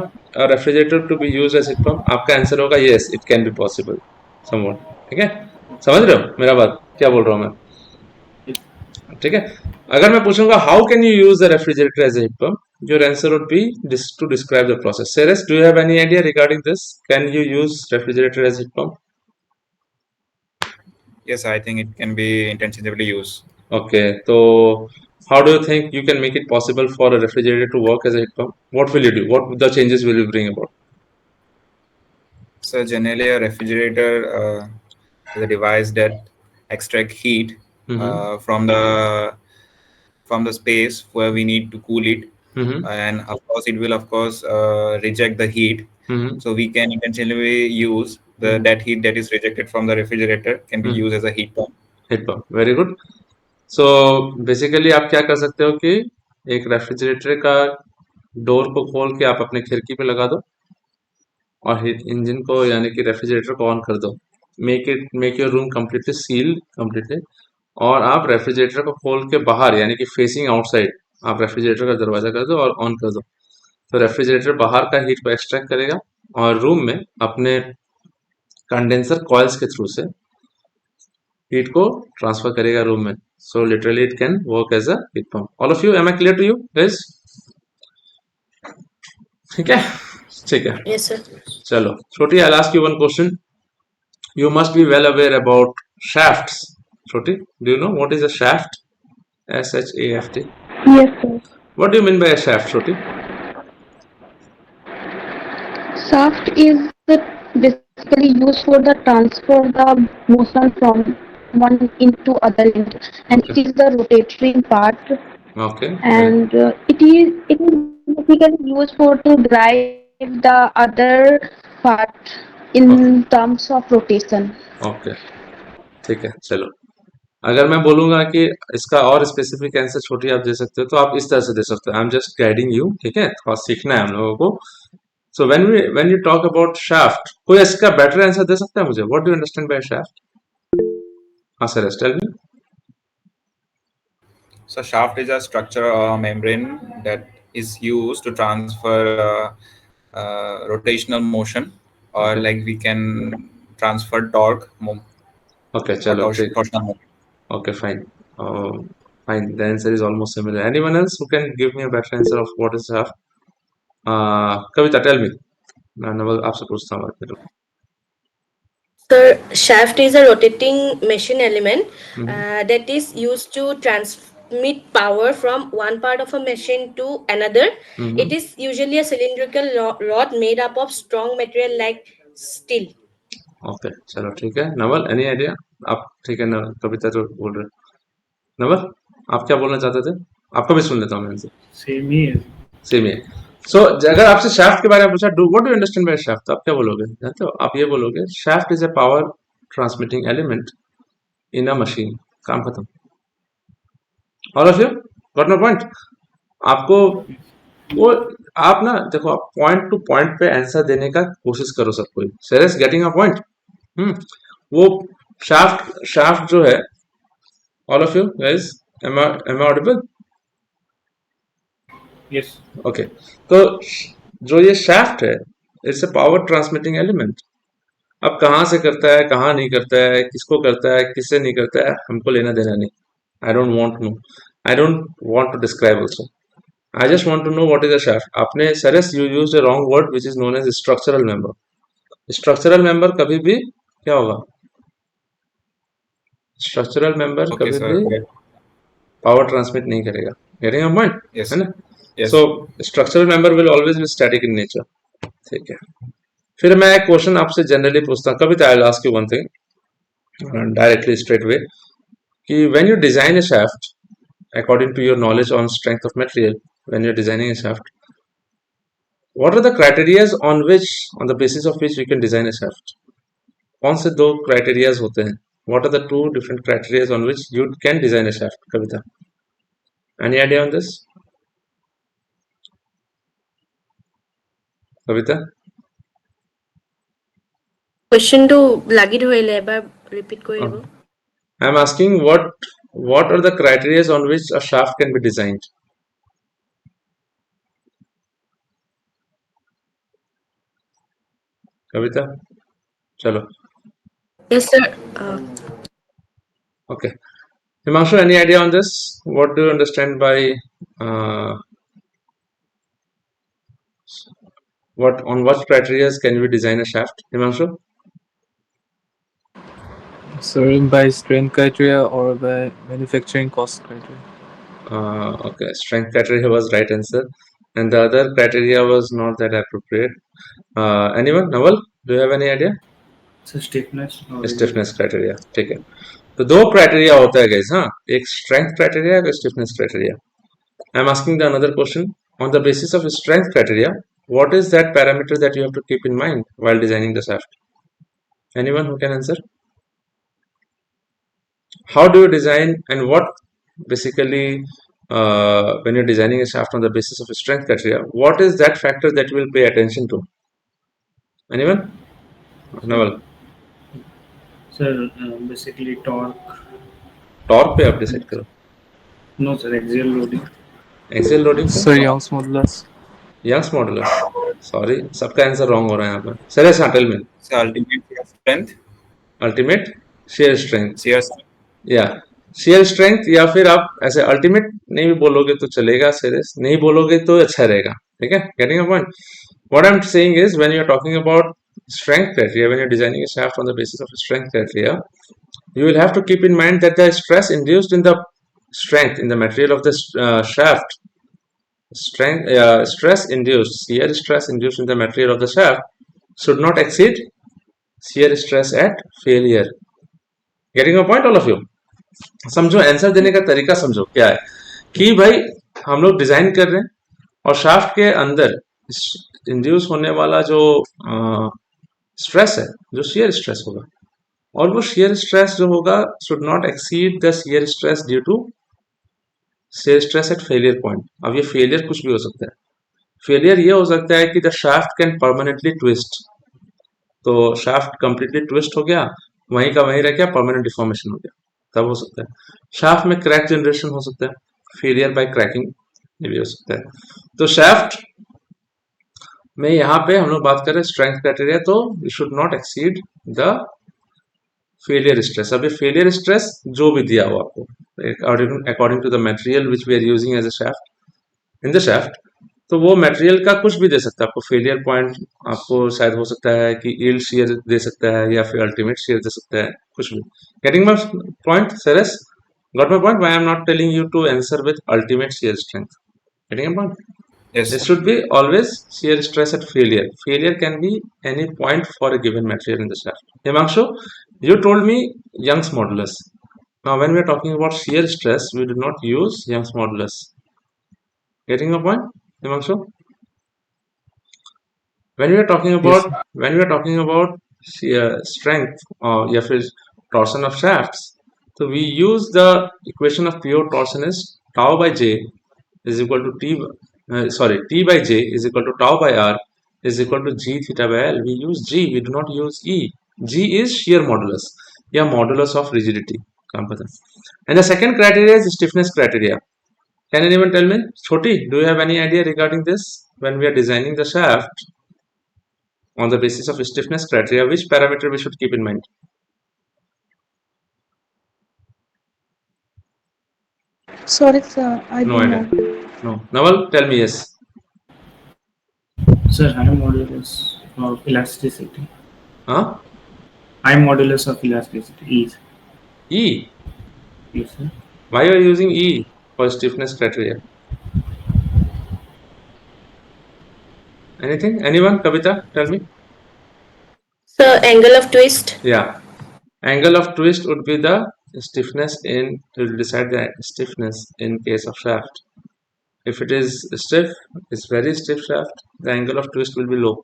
refrigerator to be used as heat pump, आपका आंसर होगा yes, it can be possible somewhat. ठीक है, समझ रहे हो मेरा बात क्या बोल रहा हूँ मैं? ठीक है, अगर मैं पूछूंगा how can you use the refrigerator as a heat pump, your answer would be to describe the process. Ceres, do you have any idea regarding this? Can you use refrigerator as heat pump? Yes, I think it can be interchangeably used. Okay, so how do you think you can make it possible for a refrigerator to work as a heat pump? What will you do? What the changes will you bring about? So generally, a refrigerator is a device that extract heat from the space where we need to cool it, and of course it will reject the heat. So we can intentionally use that heat that is rejected from the refrigerator can be used as a heat pump. Heat pump, very good. So basically आप क्या कर सकते हो कि एक refrigerator का door को खोल के आप अपने खिड़की पे लगा दो और इंजन को यानी कि रेफ्रिजरेटर को ऑन कर दो. Make your room completely sealed completely, और आप रेफ्रिजरेटर को खोल के बाहर यानी कि फेसिंग आउटसाइड आप रेफ्रिजरेटर का दरवाजा कर दो और ऑन कर दो. तो रेफ्रिजरेटर बाहर का हीट को एक्सट्रैक्ट करेगा और रूम में अपने कंडेंसर कॉइल्स के थ्रू से हीट को ट्रांसफर करेगा रूम में. So literally it can work as a heat pump. All of you, am I clear to you guys? ठीक है, ठीक है. Yes, sir. चलो छोटी, I ask you one question. You must be well aware about shafts. Shruti, do you know what is a shaft? S-H-A-F-T. Yes, sir. What do you mean by a shaft, Shruti? Shaft is basically used for the transfer the motion from one end to other end, and it is the rotatory part. Okay. And it is basically used for to drive the other part in terms of rotation. Okay. ठीक है, चलो. अगर मैं बोलूंगा कि इसका और specific answer छोटी आप दे सकते हो तो आप इस तरह से दे सकते हो. I am just guiding you. ठीक है, थोड़ा सीखना है हम लोगों को. So when you talk about shaft, कोई इसका बेटर आंसर दे सकता है मुझे? What do you understand by shaft? हाँ sir, tell me. So shaft is a structure or membrane that is used to transfer rotational motion, or like we can transfer torque. Okay, chalo. Torsional moment. Okay, fine. Fine. The answer is almost similar. Anyone else who can give me a better answer of what is shaft? Kavita, tell me. Naval, आपसे पूछता हूँ. Sir, shaft is a rotating machine element that is used to transmit power from one part of a machine to another. It is usually a cylindrical rod made up of strong material like steel. Okay, चलो ठीक है. Naval, any idea? आप ठीक है ना? कविता तो बोल रहे. नवल, आप क्या बोलना चाहते थे? आपको भी सुन लेता हूँ मैं इनसे. Same here. Same है. So अगर आपसे शाफ्ट के बारे में पूछा, what do you understand by shaft? तो आप क्या बोलोगे? जानते हो? आप ये बोलोगे, shaft is a power transmitting element in a machine. काम खत्म. All of you? Got my point? आपको वो आप ना देखो, आप पॉइंट टू पॉइंट पे आंसर देने का कोशिश करो सब कोई। Serious getting a point? वो शाफ्ट शाफ्ट जो है, all of you guys, am I audible? Yes. Okay, तो जो ये शाफ्ट है, it's a power transmitting element. अब कहाँ से करता है, कहाँ नहीं करता है, किसको करता है, किससे नहीं करता है, हमको लेना देना नहीं। I don't want to know, I don't want to describe also, I just want to know what is a shaft. आपने सरस you used a wrong word which is known as structural member. Structural member कभी भी क्या होगा? Structural member Okay, कभी sir. भी power transmit नहीं करेगा। Getting a point? Yes. है ना? Yes. So structural member will always be static in nature. ठीक है, फिर मैं एक क्वेश्चन आपसे जनरली पूछता हूँ। Kavita, I will ask you one thing directly straight way, कि when you design a shaft according to your knowledge on strength of material, when you're designing a shaft, what are the criteria on the basis of which you can design a shaft? कौन से दो criterias होते हैं? What are the two different criteria on which you can design a shaft? Kavita, any idea on this? Kavita, কোৱেশ্চনটো লাগি ধৰিলে, এবাৰ repeat কৰি দিব। I'm asking what are the criteria on which a shaft can be designed? Kavita, chalo. Yes, sir. Okay. Himanshu, any idea on this? What do you understand by what criteria can we design a shaft? Himanshu? Sir, by strength criteria or by manufacturing cost criteria? Okay, strength criteria was right answer, and the other criteria was not that appropriate. Anyone? Naval, do you have any idea? So stiffness or Stiffness criteria. ठीक है, तो दो criteria होता है guys, हाँ, एक strength criteria, एक stiffness criteria. I'm asking the another question. On the basis of strength criteria, what is that parameter that you have to keep in mind while designing the shaft? Anyone who can answer? How do you design, and what basically when you're designing a shaft on the basis of strength criteria, what is that factor that you will pay attention to? Anyone? Naval? sir, basically torque. Torque पे आप decide करो। No, sir, axial loading. Axial loading पे Sir, Young's modulus. Young's modulus. Sorry, सबका answer wrong हो रहा है यहाँ पर। Sir tell me. So ultimate shear strength. Ultimate shear strength, Shear strength. या शेयर स्ट्रेंथ, या फिर आप ऐसे अल्टीमेट नहीं भी बोलोगे तो चलेगा, सीरियस नहीं बोलोगे तो अच्छा रहेगा। ठीक है, getting a point? What I am saying is when you are talking about strength criteria, when you're designing a shaft on the basis of strength criteria, you will have to keep in mind that the stress induced in the strength in the material of the shaft, stress induced, shear stress induced in the material of the shaft should not exceed shear stress at failure. Getting a point, all of you? समझो, answer देने का तरीका समझो क्या है, कि भाई हम लोग डिजाइन कर रहे हैं और शाफ्ट के अंदर इंड्यूस होने वाला जो स्ट्रेस है, जो shear स्ट्रेस होगा, और वो shear स्ट्रेस जो होगा should not exceed the shear stress due to shear stress at failure point. अब ये फेलियर कुछ भी हो सकता है। फेलियर ये हो सकता है कि the shaft can permanently twist, तो शाफ्ट कंप्लीटली ट्विस्ट हो गया, वहीं का वहीं रह गया, परमानेंट डिफॉर्मेशन हो गया, तब हो सकता है। शाफ्ट में क्रैक जनरेशन हो सकता है, फेलियर बाय क्रैकिंग ये भी हो सकता है। तो शाफ्ट में यहाँ पे हम लोग बात करें स्ट्रेंथ क्राइटेरिया, तो you should not exceed the failure stress. अब ये फेलियर स्ट्रेस जो भी दिया हो आपको according to the material which we are using as a shaft in the shaft, तो वो मटेरियल का कुछ भी दे सकता है आपको। फेलियर पॉइंट आपको शायद हो सकता है कि यील्ड शेयर दे सकता है, या फिर अल्टीमेट शेयर दे सकता है, कुछ भी। Getting my point sirs? Got my point? Why I am not telling you to answer with ultimate shear strength? Getting my point? Yes. It should be always shear stress at failure. Failure can be any point for a given material in the shaft. Himanshu, you told me Young's modulus. Now, when we are talking about shear stress, we do not use Young's modulus. Getting a point, Himanshu? When we are talking about shear strength or या फिर torsion of shafts, so we use the equation of pure torsion is tau by j is equal to t by j is equal to tau by r is equal to g theta by l. We use g, we do not use e. G is shear modulus, या modulus of rigidity. And the second criteria is stiffness criteria. Can anyone tell me? Choti, do you have any idea regarding this? When we are designing the shaft on the basis of stiffness criteria, which parameter we should keep in mind? Sorry, sir, I No don't idea. know. No. Naval, tell me yes. Sir, high modulus of elasticity. Huh? High modulus of elasticity is. E. Yes, sir. Why are you using E for stiffness criteria? Anything? Anyone? Kavita, tell me. So angle of twist. Yeah. Angle of twist would be the stiffness to decide the stiffness in case of shaft. If it is stiff, it's very stiff shaft, the angle of twist will be low.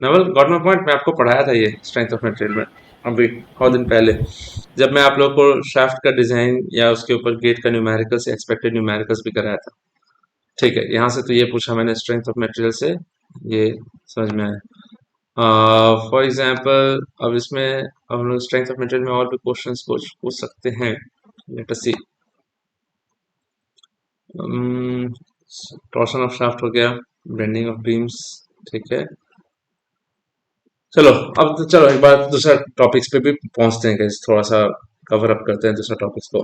Naval got my point. मैं आपको पढ़ाया था ये strength of material में अभी बहुत दिन पहले, जब मैं आप लोग को शाफ्ट का डिजाइन या उसके ऊपर गेट का न्यूमेरिकल्स एक्सपेक्टेड न्यूमेरिकल्स भी कराया था. ठीक है, यहाँ से तो ये पूछा मैंने स्ट्रेंथ ऑफ मटेरियल से, ये समझ में आया. फॉर एग्जांपल अब इसमें अब हम लोग स्ट्रेंथ ऑफ मटेरियल में और भी क्वेश्चंस पूछ सकते हैं. Let us see. Torsion of shaft हो गया, बेंडिंग ऑफ बीम्स, ठीक है. चलो अब तो चलो एक बार दूसरा टॉपिक्स पे भी पहुंचते हैं, थोड़ा सा कवर अप करते हैं दूसरा टॉपिक्स को.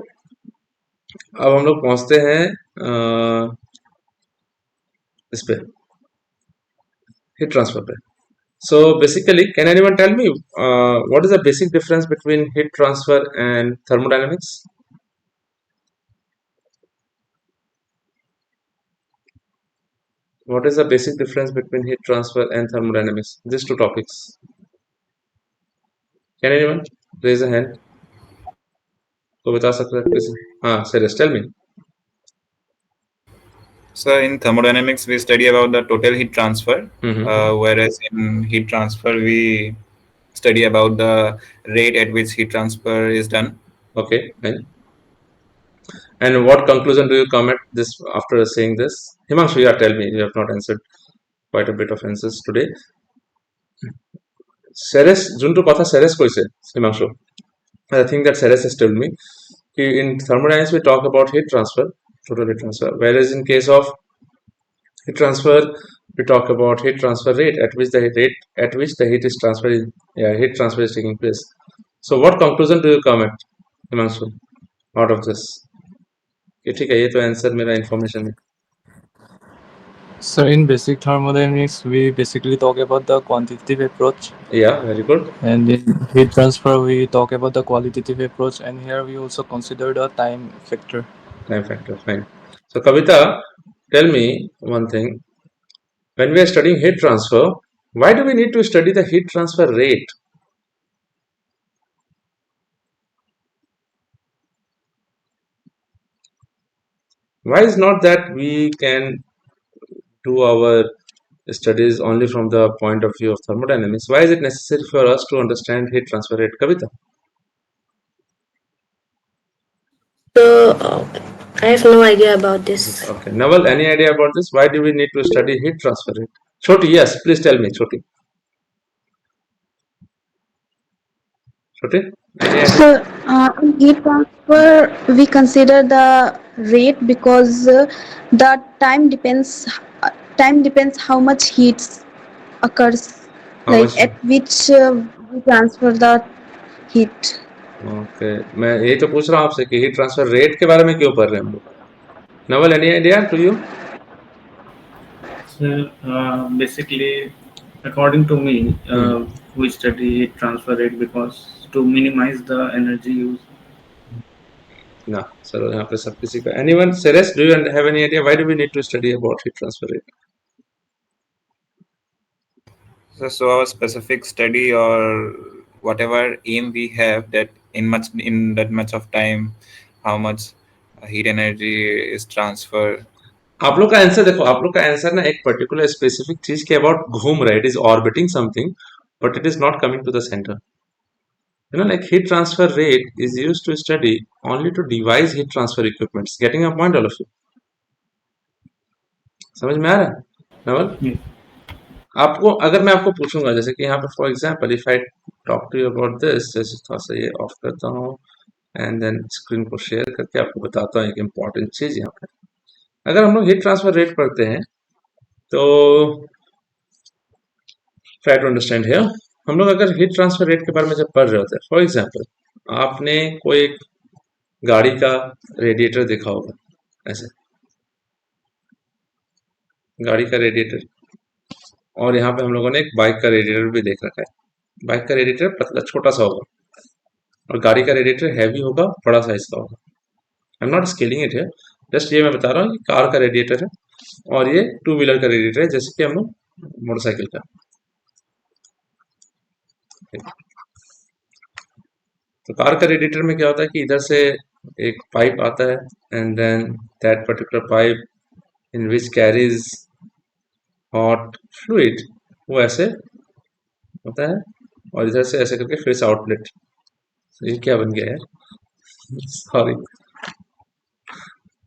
अब हम लोग पहुंचते हैं इस पे हीट ट्रांसफर पे. So basically, can anyone tell me what is the basic difference between heat transfer and thermodynamics? What is the basic difference between heat transfer and thermodynamics? These two topics. Can anyone raise a hand? तो बता सकते हैं किसी? हाँ, Suresh, tell me. So in thermodynamics, we study about the total heat transfer, whereas in heat transfer, we study about the rate at which heat transfer is done. Okay, fine. And what conclusion do you come at this after saying this? Himanshu, yeah, tell me. You have not answered quite a bit of answers today. Suresh, junto kotha Suresh koise, Himanshu. I think that Suresh has told me. In thermodynamics, we talk about heat transfer, total heat transfer, whereas in case of heat transfer, we talk about heat transfer rate at which the heat is transferred. Yeah, heat transfer is taking place. So, what conclusion do you come at, Himanshu, out of this? ठीक है, ये तो answer मेरा information है. So in basic thermodynamics, we basically talk about the quantitative approach. Yeah, very good. And in heat transfer, we talk about the qualitative approach, and here we also consider the time factor. Time factor, fine. So Kavita, tell me one thing. When we are studying heat transfer, why do we need to study the heat transfer rate? Why is not that we can do our studies only from the point of view of thermodynamics? Why is it necessary for us to understand heat transfer rate, Kavita? So I have no idea about this. Okay, Naval, any idea about this? Why do we need to study heat transfer rate? Choti, yes, please tell me, Choti. Choti? So, in heat transfer, we consider the rate because the time depends how much heat occurs, How like much? at which we transfer the heat. Okay, मैं यही तो पूछ रहा हूँ आपसे कि heat transfer rate के बारे में क्यों पढ़ रहे हैं हम लोग. Naval, any idea to you? So basically, according to me, we study heat transfer rate because to minimize the energy use. ना सर, यहाँ पे सब किसी का. Anyone? Suresh, do you have any idea why do we need to study about heat transfer rate? So our specific study or whatever aim we have, that in that much of time, how much heat energy is transferred. आप लोग का answer देखो, आप लोग का answer ना एक particular specific चीज के अबाउट घूम रहा है. It is orbiting something but it is not coming to the centre. like heat transfer rate is used to study only to devise heat transfer equipments. Getting a point, all of you? समझ में आ रहा है नवल? आपको अगर मैं आपको पूछूंगा जैसे कि यहाँ पे for example if I talk to you about this, जैसे थोड़ा सा ये ऑफ करता हूँ एंड देन स्क्रीन को शेयर करके आपको बताता हूँ एक इम्पॉर्टेंट चीज यहाँ पे। अगर हम लोग हीट ट्रांसफर रेट पढ़ते हैं तो ट्राई टू अंडरस्टैंड हियर, हम लोग अगर हीट ट्रांसफर रेट के बारे में जब पढ़ रहे होते हैं, फॉर एग्जांपल आपने कोई एक गाड़ी का रेडिएटर देखा होगा, ऐसे गाड़ी का रेडिएटर, और यहाँ पे हम लोगों ने एक बाइक का रेडिएटर भी देख रखा है। बाइक का रेडिएटर पतला छोटा सा होगा और गाड़ी का रेडिएटर हैवी होगा, बड़ा साइज का होगा। आई एम नॉट स्केलिंग इट है, जस्ट ये मैं बता रहा हूँ कि कार का रेडिएटर है और ये टू व्हीलर का रेडिएटर है, जैसे कि हम लोग मोटरसाइकिल का। तो कार का रेडिएटर में क्या होता है कि इधर से एक पाइप आता है and then that particular pipe in which carries hot fluid, वो ऐसे होता है और इधर से ऐसे करके फिर से आउटलेट। ये क्या बन गया है, सॉरी।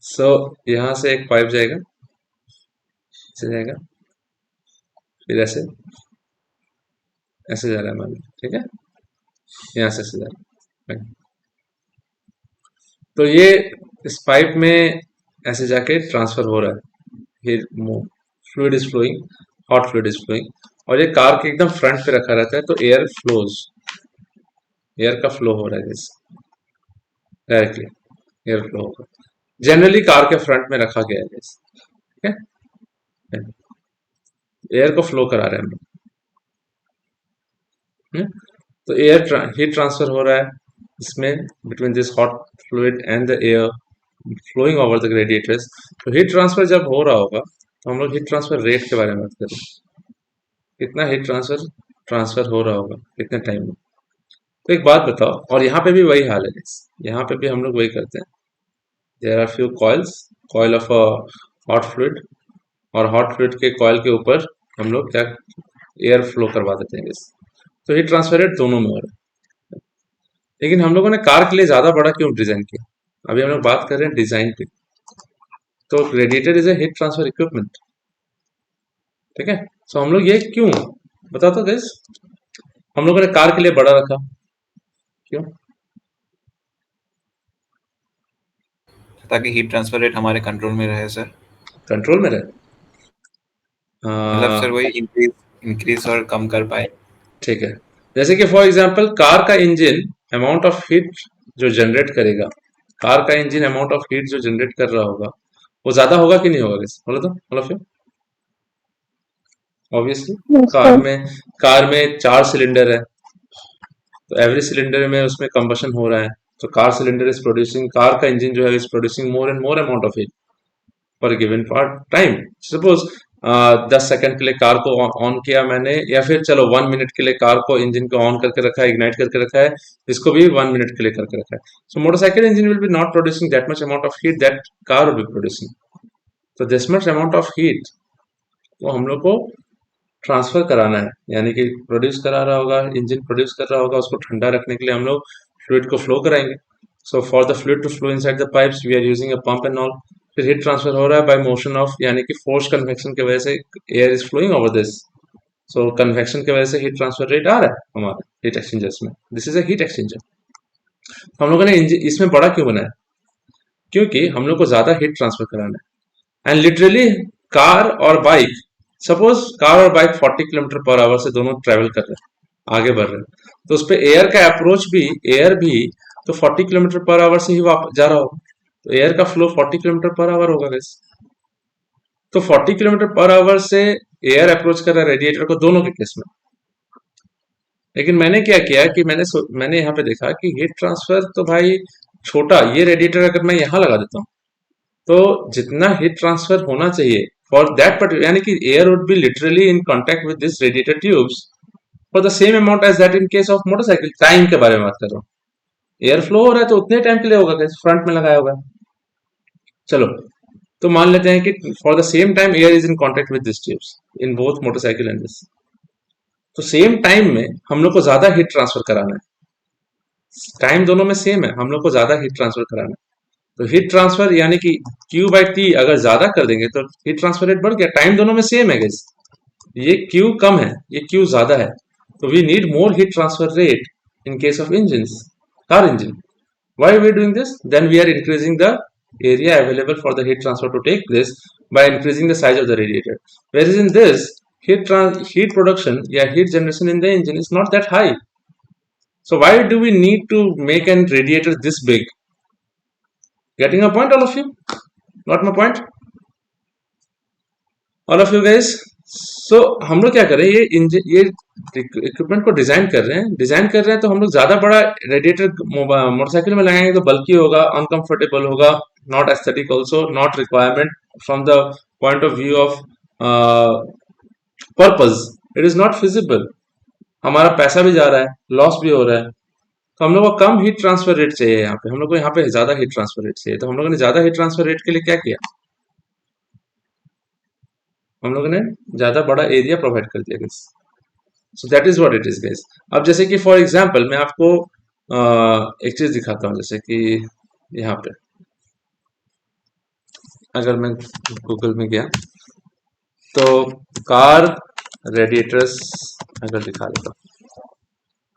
सो यहाँ से एक पाइप जाएगा, ऐसे जाएगा, फिर ऐसे ऐसे जा रहा है मान लो, ठीक है, यहाँ से ऐसे जा रहा है। तो ये इस पाइप में ऐसे जाके ट्रांसफर हो रहा है, फिर fluid is flowing, hot fluid is flowing, और ये कार के एकदम फ्रंट पे रखा रहता है, तो एयर फ्लोज, एयर का फ्लो हो रहा है जैसे डायरेक्टली एयर फ्लो होगा। जनरली कार के फ्रंट में रखा गया है जैसे, ठीक है, एयर को फ्लो करा रहे हैं हम लोग। तो एयर हीट ट्रांसफर हो रहा है इसमें between this hot fluid and the air flowing over the radiators. तो हीट ट्रांसफर जब हो रहा होगा तो हम लोग हीट ट्रांसफर रेट के बारे में बात करें, कितना हीट ट्रांसफर हो रहा होगा कितने टाइम में। तो एक बात बताओ, और यहाँ पे भी वही हाल है, यहाँ पे भी हम लोग वही करते हैं। There are few coils, coil of a hot fluid, और हॉट फ्लूइड के कॉइल के ऊपर हम लोग क्या एयर फ्लो करवा देते हैं। तो हीट ट्रांसफर रेट दोनों में हो रहा है, लेकिन हम लोगों ने कार के लिए ज्यादा बड़ा क्यों डिजाइन किया, अभी हम लोग बात कर रहे हैं डिजाइन पे। तो radiator is a heat transfer equipment, ठीक है। सो हम लोग ये क्यों बता दो गाइस, हम लोगों ने कार के लिए बड़ा रखा क्यों? ताकि हीट ट्रांसफर रेट हमारे कंट्रोल में रहे सर। कंट्रोल में रहे, मतलब सर वही इंक्रीज और कम कर पाए। ठीक है, जैसे कि फॉर एग्जांपल कार का इंजन अमाउंट ऑफ हीट जो जनरेट करेगा, कार का इंजन अमाउंट ऑफ हीट जो जनरेट कर रहा होगा वो ज्यादा होगा कि नहीं होगा गाइस, बोलो तो all of you. Obviously car में 4 सिलेंडर है, तो एवरी सिलेंडर में उसमें कंबशन हो रहा है, तो car cylinder is producing, car का इंजन जो है is producing more and more amount of heat पर given part time. Suppose 10 second के लिए कार को ऑन किया मैंने, या फिर चलो 1 मिनट के लिए कार को इंजन को ऑन करके रखा है, इग्नाइट करके रखा है, इसको भी 1 मिनट के लिए करके रखा है। So motorcycle engine will be not producing that much amount of heat that car will be producing. तो this much amount of heat वो हम लोग को ट्रांसफर कराना है, यानी कि प्रोड्यूस करा रहा होगा, इंजन प्रोड्यूस कर रहा होगा, उसको ठंडा रखने के लिए हम लोग फ्लूइड को फ्लो कराएंगे। So for the fluid to flow inside the pipes we are using a pump and all. फिर हीट ट्रांसफर हो रहा है बाय मोशन ऑफ, यानी कि फोर्स कन्वेक्शन की वजह से air is flowing over this, so convection की वजह से हीट ट्रांसफर रेट आ रहा है हमारे हीट एक्सचेंजर्स में। This is a heat exchanger. हम लोगों ने इसमें बड़ा क्यों बनाया, क्योंकि हम लोग को ज्यादा हीट ट्रांसफर कराना है। एंड लिटरली कार और बाइक, सपोज कार और बाइक 40 किलोमीटर पर आवर से दोनों ट्रेवल कर रहे हैं, आगे बढ़ रहे हैं, तो उस पर एयर का अप्रोच भी, एयर भी तो 40 किलोमीटर पर आवर से ही वापस जा रहा होगा, तो एयर का फ्लो 40 किलोमीटर पर आवर होगा गाइस। तो 40 किलोमीटर पर आवर से एयर अप्रोच कर रहा है रेडिएटर को दोनों के केस में। लेकिन मैंने क्या किया कि मैंने यहाँ पे देखा कि हीट ट्रांसफर तो भाई छोटा, ये रेडिएटर अगर मैं यहाँ लगा देता हूँ तो जितना हीट ट्रांसफर होना चाहिए फॉर दैट पर्टिकुलर, यानी कि air would be literally in contact with this radiator tubes for the same amount as that in case of motorcycle. Time के बारे में बात कर रहा हूँ, एयर फ्लो हो रहा है तो उतने टाइम के लिए होगा, फ्रंट में लगाया होगा। चलो तो मान लेते हैं कि for the same time air is in contact with this tubes in both motorcycle and this, तो सेम टाइम में हम लोग को ज्यादा हीट ट्रांसफर कराना है, टाइम दोनों में सेम है, हम लोग को ज्यादा हीट ट्रांसफर कराना है। तो हीट ट्रांसफर यानी कि Q/T अगर ज्यादा कर देंगे तो हीट ट्रांसफर रेट बढ़ गया। टाइम दोनों में सेम है गाइस, ये Q कम है, ये Q ज्यादा है, तो we need more heat transfer rate in case of engines, car engine. Why are we doing this? Then we are increasing the area available for the heat transfer to take place by increasing the size of the radiator. Whereas in this, heat production, yeah, heat generation in the engine is not that high. So why do we need to make a radiator this big? Getting a point, all of you? Not my point? All of you guys? So हम लोग क्या कर रहे हैं, ये equipment को design कर रहे हैं तो हम लोग ज्यादा बड़ा रेडिएटर मोटरसाइकिल में लगाएंगे तो बल्कि होगा, अनकंफर्टेबल होगा, not aesthetic also, not requirement from the point of view of purpose, it is not feasible, हमारा पैसा भी जा रहा है, लॉस भी हो रहा है। तो हम लोग को कम हीट ट्रांसफर रेट चाहिए, यहाँ पे हम लोग को यहाँ पे ज्यादा हीट ट्रांसफर रेट चाहिए। तो हम लोगों ने ज्यादा हीट ट्रांसफर रेट के लिए क्या किया, हम लोगों ने ज्यादा बड़ा एरिया प्रोवाइड कर दिया guys. So that is what it is guys. अब जैसे कि फॉर एग्जांपल मैं आपको एक चीज दिखाता हूँ, जैसे कि यहाँ पे अगर मैं गूगल में गया तो कार रेडिएटर्स अगर दिखा देता हूँ,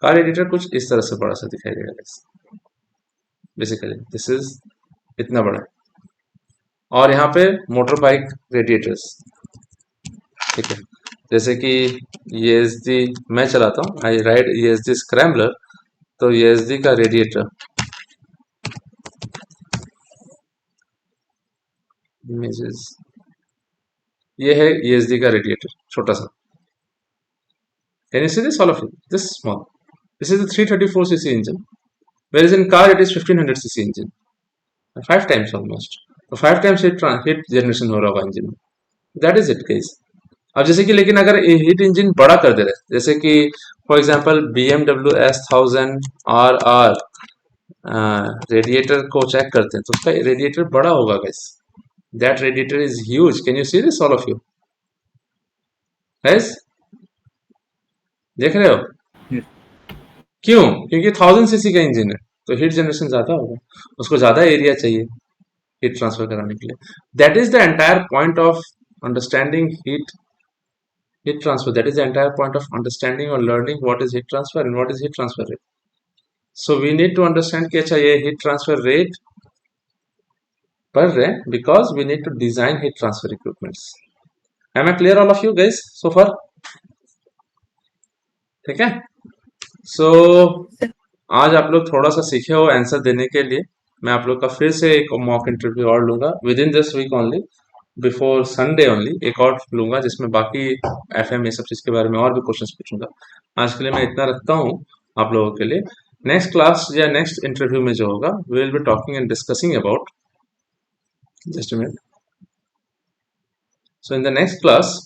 कार रेडिएटर कुछ इस तरह से बड़ा सा दिखाई देगा गाइस। बेसिकली दिस इज इतना बड़ा, और यहाँ पे मोटर बाइक रेडिएटर्स, ठीक है, जैसे कि ESD मैं चलाता हूँ, आई राइड ESD स्क्रैम्बलर, तो ESD का रेडिएटर इमेजेस, ये है ESD का रेडिएटर छोटा सा। Can you see this all of you, this small, this is a 334cc engine, whereas in car it is 1500cc engine, 5 times almost, तो 5 times heat generation हो रहा होगा इंजन में। That is it guys. अब जैसे कि लेकिन अगर हीट इंजन बड़ा कर दे रहे, जैसे कि for example BMW S1000 RR radiator को चेक करते हैं तो उसका रेडिएटर बड़ा होगा guys. That radiator is huge. Can you see this all of you guys, देख रहे हो? Yes. क्यों? क्योंकि 1000cc का इंजन है तो हीट जनरेशन ज्यादा होगा, उसको ज्यादा एरिया चाहिए हीट ट्रांसफर कराने के लिए। That is the entire point of understanding heat transfer. That is the entire point of understanding or learning what is heat transfer and what is heat transfer rate. So we need to understand कि अच्छा ये heat transfer rate पढ़ रहे हैं because we need to design heat transfer equipments. Am I clear all of you guys so far? ठीक है? So आज आप लोग थोड़ा सा सीखे हो आंसर देने के लिए। मैं आप लोग का फिर से एक मॉक इंटरव्यू और लूंगा within this week only, before Sunday only एक और लूंगा जिसमें बाकी FM ये सब चीज के बारे में और भी क्वेश्चंस पूछूंगा। आज के लिए मैं इतना रखता हूँ आप लोगों के लिए। नेक्स्ट क्लास या नेक्स्ट इंटरव्यू में जो होगा we will be talking and discussing about, just a minute, so in the next class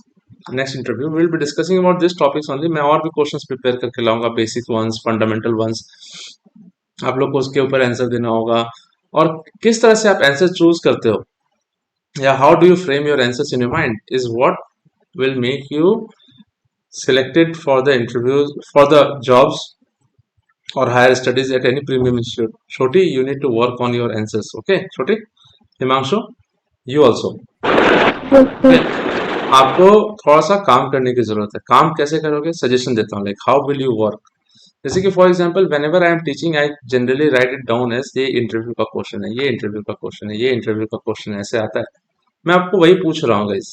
next interview we will be discussing about this topics only. मैं और भी क्वेश्चंस प्रिपेयर करके लाऊंगा, basic once, fundamental once, आप लोग को उसके ऊपर आंसर देना होगा और किस तरह से आप आंसर चूज करते हो या how do you frame your answers in your mind is what will make you selected for the interviews, for the jobs or higher studies at any premium institute. Shoti, you need to work on your answers. Okay, Shoti, Himanshu, you also. Okay. आपको थोड़ा सा काम करने की जरूरत है। काम कैसे करोगे? सजेशन देता हूँ, like how will you work. जैसे कि for example whenever I am teaching I generally write it down as ये इंटरव्यू का क्वेश्चन है, ये इंटरव्यू का क्वेश्चन है, ये इंटरव्यू का क्वेश्चन है, ऐसे आता है। मैं आपको वही पूछ रहा हूँ गाइस,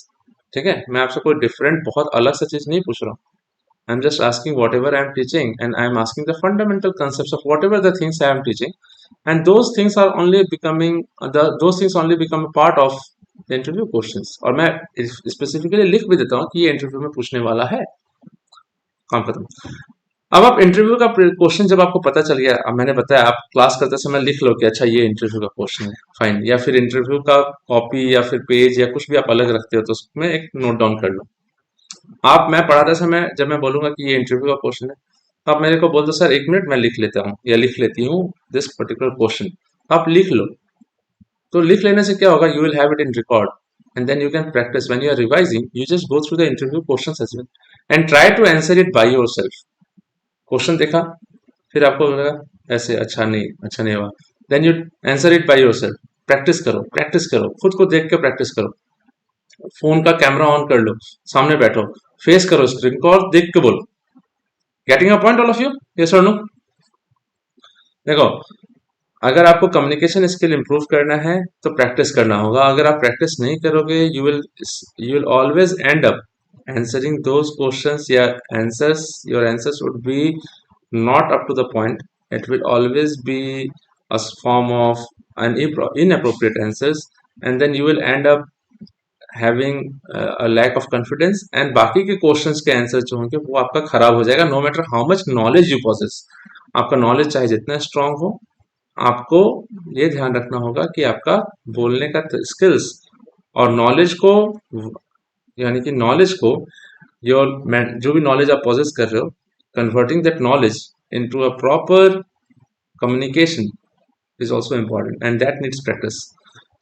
ठीक है? मैं आपसे कोई डिफरेंट बहुत अलग सा चीज नहीं पूछ रहा हूँ। I am just asking whatever I am teaching and I am asking the fundamental concepts of whatever the things I am teaching and those things are only becoming those things only become a part of the interview questions. और मैं specifically लिख भी देता हूँ कि ये interview में पूछने वाला है। काम खत्म। अब आप इंटरव्यू का क्वेश्चन जब आपको पता चल गया, अब मैंने बताया आप क्लास करते समय लिख लो कि अच्छा ये इंटरव्यू का क्वेश्चन है, फाइन, या फिर इंटरव्यू का कॉपी या फिर पेज या कुछ भी आप अलग रखते हो तो उसमें एक नोट डाउन कर लो। आप मैं पढ़ाते समय जब मैं बोलूंगा कि ये इंटरव्यू का क्वेश्चन है तो आप मेरे को बोल दो सर 1 मिनट मैं लिख लेता हूँ या लिख लेती हूँ दिस पर्टिकुलर क्वेश्चन, आप लिख लो। तो लिख लेने से क्या होगा, you will have it in record and then you can practice when you are revising. You just go through the interview questions as well and try to answer it by yourself. Question देखा, फिर आपको लगा ऐसे अच्छा नहीं हुआ, then you answer it by yourself. Practice करो, खुद को देख के प्रैक्टिस करो। फोन का कैमरा ऑन कर लो, सामने बैठो, फेस करो स्क्रीन को और देख के बोलो। Getting a point all of you? Yes और नो? देखो, अगर आपको कम्युनिकेशन स्किल इंप्रूव करना है तो प्रैक्टिस करना होगा। अगर आप प्रैक्टिस नहीं करोगे, you will always and up answering those questions. Your answers would be not up to the point. It will always be a form of an inappropriate answers, and then you will end up having a lack of confidence, and बाकी के questions के answer जो होंगे वो आपका खराब हो जाएगा, no matter how much knowledge you possess. आपका नॉलेज चाहे जितना स्ट्रांग हो, आपको ये ध्यान रखना होगा कि आपका बोलने का स्किल्स और नॉलेज को, यानी कि नॉलेज को, जो भी नॉलेज आप पोजेस कर रहे हो, converting that knowledge into a proper communication is also important, and that needs practice.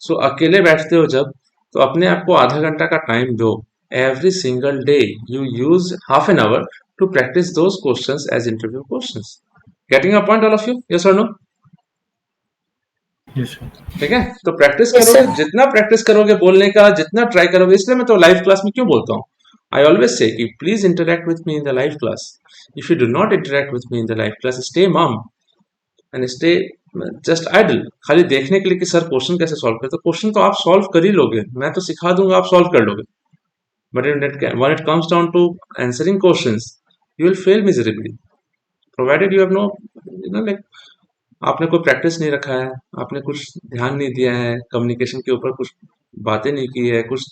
So अकेले बैठते हो जब, तो अपने आप को आधा घंटा का टाइम दो। Every single day you use half an hour to practise those questions as interview questions. Getting a point all of you? Yes और नो? ठीक है, तो प्रैक्टिस Yes, करोगे, sir. जितना प्रैक्टिस करोगे बोलने का, जितना ट्राई करोगे। इसलिए मैं तो लाइव क्लास में क्यों बोलता हूँ, आई ऑलवेज से कि please interact with me in the live class. If you do not interact with me in the live class, stay मम एंड स्टे जस्ट आइडल, खाली देखने के लिए कि सर क्वेश्चन कैसे सॉल्व करते। तो क्वेश्चन तो आप सॉल्व कर ही लोगे, मैं तो सिखा दूंगा, आप सॉल्व कर लोगे। But when it comes down to answering questions, you will fail miserably, provided you have no, like, आपने कोई प्रैक्टिस नहीं रखा है, आपने कुछ ध्यान नहीं दिया है, कम्युनिकेशन के ऊपर कुछ बातें नहीं की है, कुछ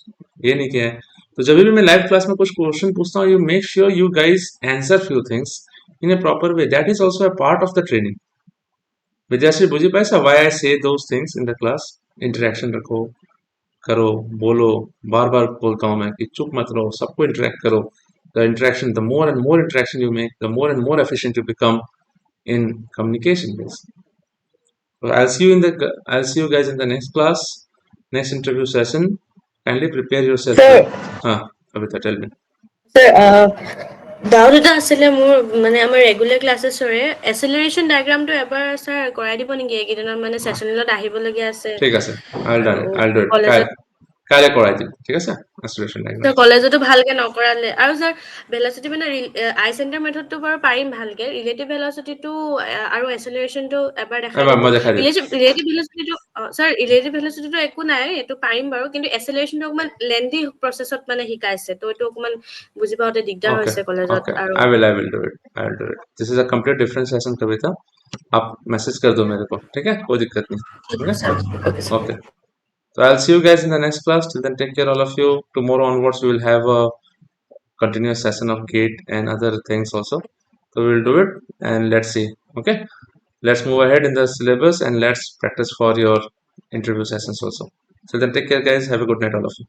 ये नहीं किया है। तो जब भी मैं लाइव क्लास में कुछ क्वेश्चन पूछता हूँ, you make sure you guys answer few things in A proper way. That is also a part of the training. विद्यार्थी बुझी पाए वाई आई से those things in the class. Interaction रखो, करो, बोलो। बार बार बोलता हूँ मैं कि चुप मत रहो, सबको इंटरेक्ट करो। The interaction, the more and more interaction you make, the more and more efficient you become in communication base. So I'll see you guys in the next class, next interview session. Kindly prepare yourself Sir. well. Kavita, tell me. Sir, doubt এটা আছিলে মোৰ, মানে আমাৰ regular ক্লাছেছৰে এচেলাৰেশ্যন ডায়েগ্ৰামটো এবাৰ sir কৰাই দিব নেকি? এইকেইদিনত মানে ছেশ্যনেলত আহিবলগীয়া আছে। ঠিক আছে, I'll do it. কলেজত কাইলৈ কৰাই দিম, ঠিক আছে? Acceleration diagram. ছাৰ কলেজতো ভালকে নকৰালে। আৰু ছাৰ ভেলচিটি মানে আই চেণ্টাৰ মেথডটো বাৰু পাৰিম ভালকে, ৰিলেটিভ ভেলচিটিটো আৰু এচেলাৰেশ্যনটো এবাৰ দেখাই এবাৰ মই দিব। দেখাই দিম। ৰিলেটিভ ভেলচিটিটো ছাৰ ৰিলেটিভ ভেলচিটিটো একো নাই, এইটো পাৰিম বাৰু, কিন্তু এচেলাৰেশ্যনটো অকণমান লেন্দি প্ৰচেছত মানে শিকাইছে, তো এইটো অকণমান বুজি পাওঁতে দিগদাৰ Okay, হৈছে কলেজত। okay. আৰু I will do it. This is a complete different session, Kavita. आप मैसेज कर दो मेरे को, ठीक है? कोई दिक्कत नहीं। Okay. So I'll see you guys in the next class. Till then, take care, all of you. Tomorrow onwards, we will have a continuous session of GATE and other things also. So we will do it, and let's see. Okay. Let's move ahead in the syllabus and let's practice for your interview sessions also. So then, take care, guys. Have a good night, all of you.